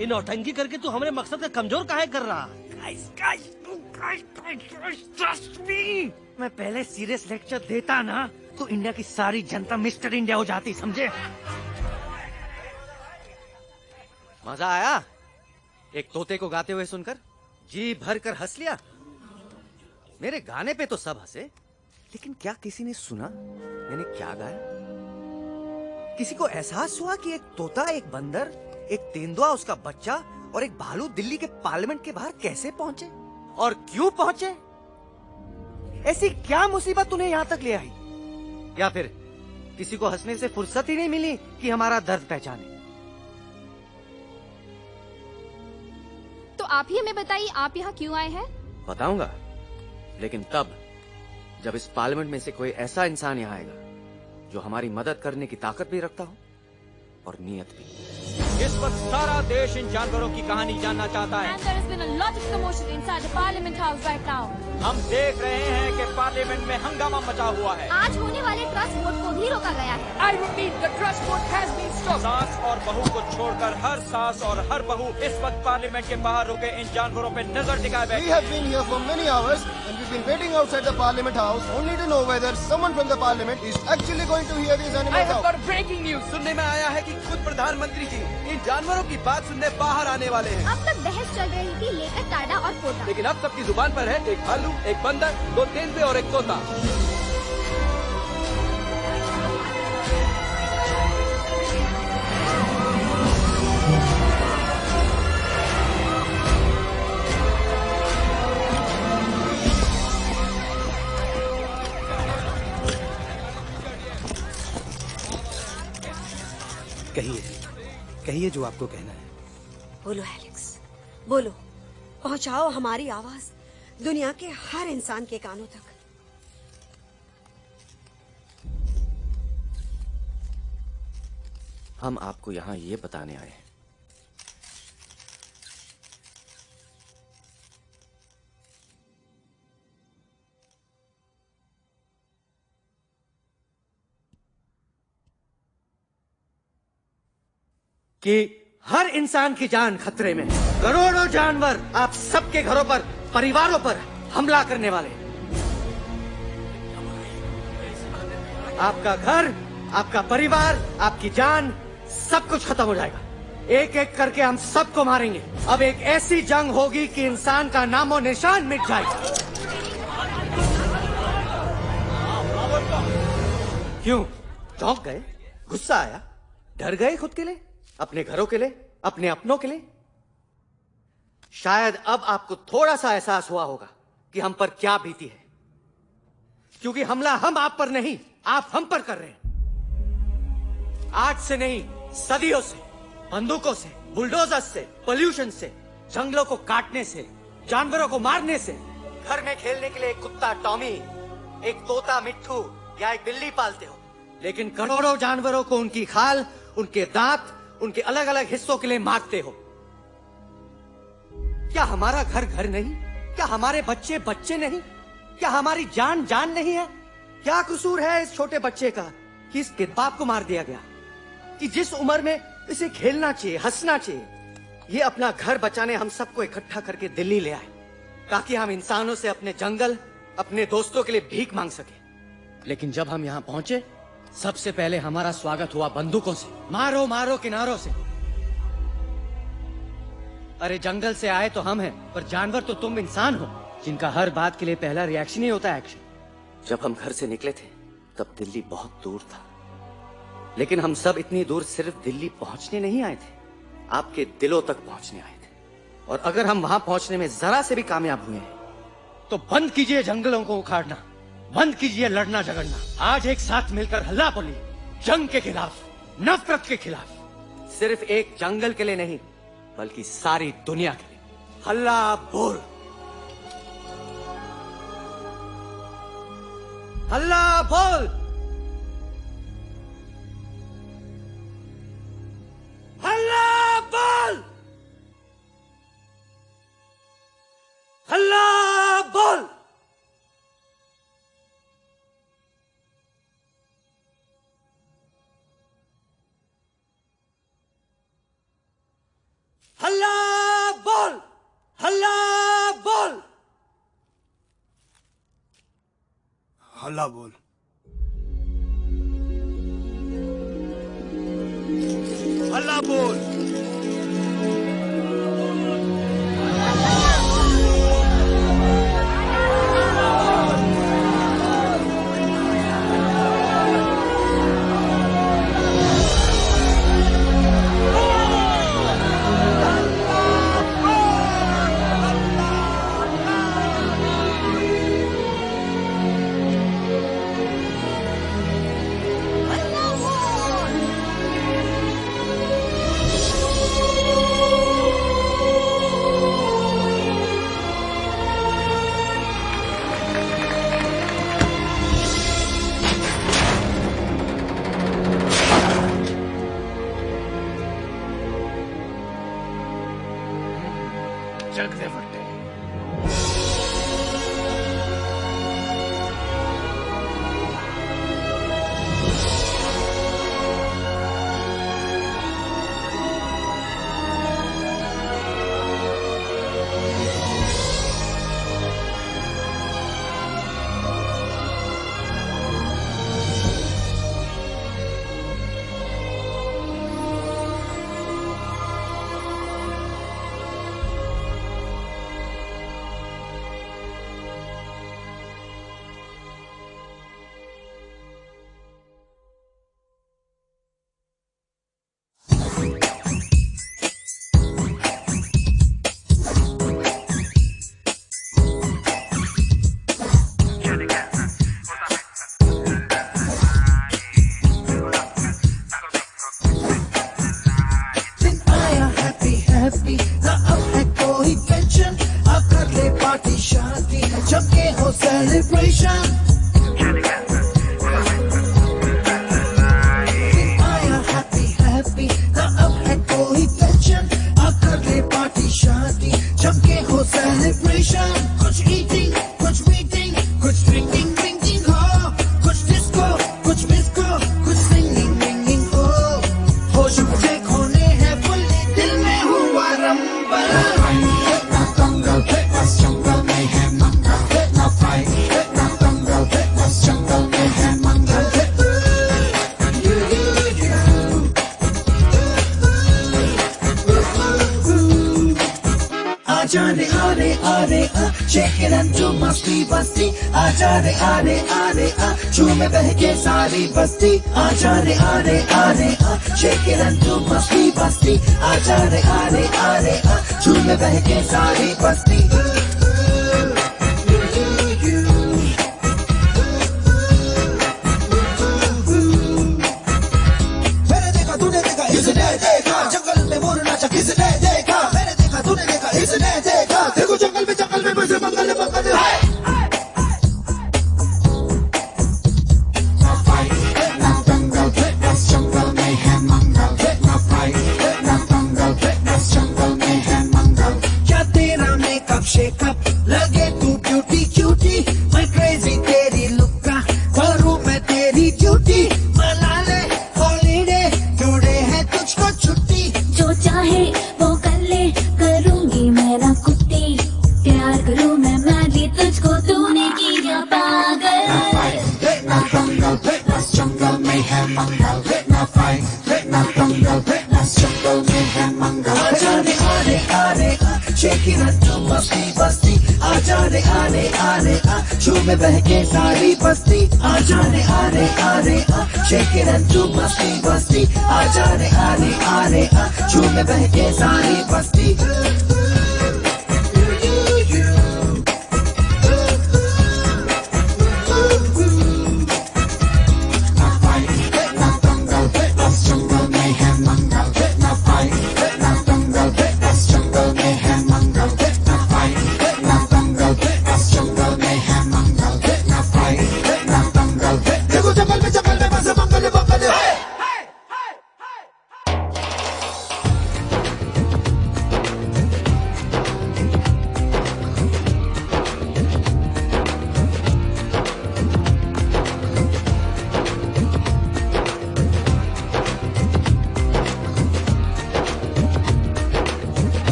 इन नौटंकी करके तू हमारे मकसद का कमजोर काहे कर रहा?
मैं पहले सीरियस लेक्चर देता ना तो इंडिया की सारी जनता मिस्टर इंडिया हो जाती, समझे?
मजा आया एक तोते को गाते हुए सुनकर? जी भर कर हंस लिया। मेरे गाने पे तो सब हंसे, लेकिन क्या किसी ने सुना मैंने क्या गाया? किसी को एहसास हुआ कि एक तोता, एक बंदर, एक तेंदुआ, उसका बच्चा और एक भालू दिल्ली के पार्लियामेंट के बाहर कैसे पहुंचे और क्यों पहुंचे? ऐसी क्या मुसीबत उन्हें यहां तक ले आई? या फिर किसी को हंसने से फुर्सत ही नहीं मिली कि हमारा दर्द पहचाने?
तो आप ही हमें बताइए, आप यहाँ क्यों आए हैं?
बताऊंगा, लेकिन तब जब इस पार्लियामेंट में से कोई ऐसा इंसान यहाँ आएगा जो हमारी मदद करने की ताकत भी रखता हो और नीयत भी।
इस वक्त सारा देश इन जानवरों की कहानी जानना चाहता है।
And there has been a lot of commotion inside the Parliament House right now.
हम देख रहे हैं कि पार्लियामेंट में हंगामा मचा हुआ है।
आज होने वाले ट्रस्ट वोट को भी रोका गया है।
I repeat, the trust vote has been stopped. सास और बहू को छोड़कर हर सास और हर बहू इस वक्त पार्लियामेंट के बाहर रुके इन जानवरों पे नजर टिकाए बैठे।
We have been here for many hours and we've been waiting outside the Parliament House only to know whether someone from the Parliament is actually going to hear these animals out.
I have got breaking news. सुनने में आया है कि खुद प्रधानमंत्री जी इन जानवरों की बात सुनने बाहर आने वाले हैं।
अब तक बहस चल रही थी लेकर टाडा और पोटा,
लेकिन अब सबकी जुबान पर है एक भालू, एक बंदर, दो तेंदुए और एक तोता।
कहिए जो आपको कहना है।
बोलो एलेक्स, बोलो। पहुंचाओ हमारी आवाज दुनिया के हर इंसान के कानों तक।
हम आपको यहाँ ये बताने आए हैं
कि हर इंसान की जान खतरे में है। करोड़ों जानवर आप सबके घरों पर, परिवारों पर हमला करने वाले हैं। आपका घर, आपका परिवार, आपकी जान, सब कुछ खत्म हो जाएगा। एक एक करके हम सबको मारेंगे। अब एक ऐसी जंग होगी कि इंसान का नामो निशान मिट जाएगा। क्यों चौंक गए? गुस्सा आया? डर गए खुद के लिए, अपने घरों के लिए, अपने अपनों के लिए? शायद अब आपको थोड़ा सा एहसास हुआ होगा कि हम पर क्या बीती है, क्योंकि हमला हम आप पर नहीं, आप हम पर कर रहे हैं। आज से नहीं, सदियों से, बंदूकों से, बुलडोजर से, पोल्यूशन से, जंगलों को काटने से, जानवरों को मारने से। घर में खेलने के लिए एक कुत्ता टॉमी, एक तोता मिट्ठू या एक बिल्ली पालते हो, लेकिन करोड़ों जानवरों को उनकी खाल, उनके दांत, उनके अलग अलग हिस्सों के लिए मारते हो। क्या हमारा घर घर नहीं? क्या हमारे बच्चे बच्चे नहीं? क्या हमारी जान जान नहीं है? क्या कसूर है इस छोटे बच्चे का कि इसके बाप को मार दिया गया, कि जिस उम्र में इसे खेलना चाहिए, हंसना चाहिए? ये अपना घर बचाने हम सबको इकट्ठा करके दिल्ली ले आए ताकि हम इंसानों से अपने जंगल, अपने दोस्तों के लिए भीख मांग सके। लेकिन जब हम यहाँ पहुंचे, सबसे पहले हमारा स्वागत हुआ बंदूकों से। मारो मारो किनारों से। अरे जंगल से आए तो हम हैं, पर जानवर तो तुम इंसान हो, जिनका हर बात के लिए पहला रिएक्शन ही होता है एक्शन। जब हम घर से निकले थे तब दिल्ली बहुत दूर था, लेकिन हम सब इतनी दूर सिर्फ दिल्ली पहुंचने नहीं आए थे, आपके दिलों तक पहुंचने आए थे। और अगर हम वहां पहुंचने में जरा से भी कामयाब हुए हैं तो बंद कीजिए जंगलों को उखाड़ना, बंद कीजिए लड़ना झगड़ना। आज एक साथ मिलकर हल्ला बोलिए, जंग के खिलाफ, नफरत के खिलाफ। सिर्फ एक जंगल के लिए नहीं, बल्कि सारी दुनिया के लिए। हल्ला बोल, हल्ला बोल, हल्ला बोल, हल्ला बोल। हल्ला बोल, हल्ला बोल,
हल्ला बोल, हल्ला बोल।
जगते फटे।
shake it and do मस्ती बस्ती आजा रे आरे आरे आ झूमे बहके सारी बस्ती आजा रे आरे आरे आ shake it and do मस्ती बस्ती आजा रे आरे आरे आ झूमे बहके सारी बस्ती मैंने देखा तूने देखा इसने देखा जंगल में मोर नाचा किसने देखा मैंने देखा तूने देखा इसने देखा देखो जंगल में बसे मंगल मंगल शेकअप लगे तू क्यूटी क्यूटी मैं क्रेजी तेरी लुक का करूं मैं तेरी ड्यूटी मना ले हॉलीडे टुडे है तुझको छुट्टी
जो चाहे वो कर ले करूंगी मैं ना कुत्ती प्यार करूं मैं मैडी तुझको तूने किया पागल
ना दंगल बस जंगल में है मंगल ना फाइट ना दंगल बस जंगल में है मंगल आजा रे आरे आरे शेक इट अप टू मस्ती बस्ती आजा रे आरे आरे आ झूमे बहके सारी बस्ती आजा रे आरे आरे आ शेक इट अप टू मस्ती बस्ती आजा रे आरे आरे आ झूमे बहके सारी बस्ती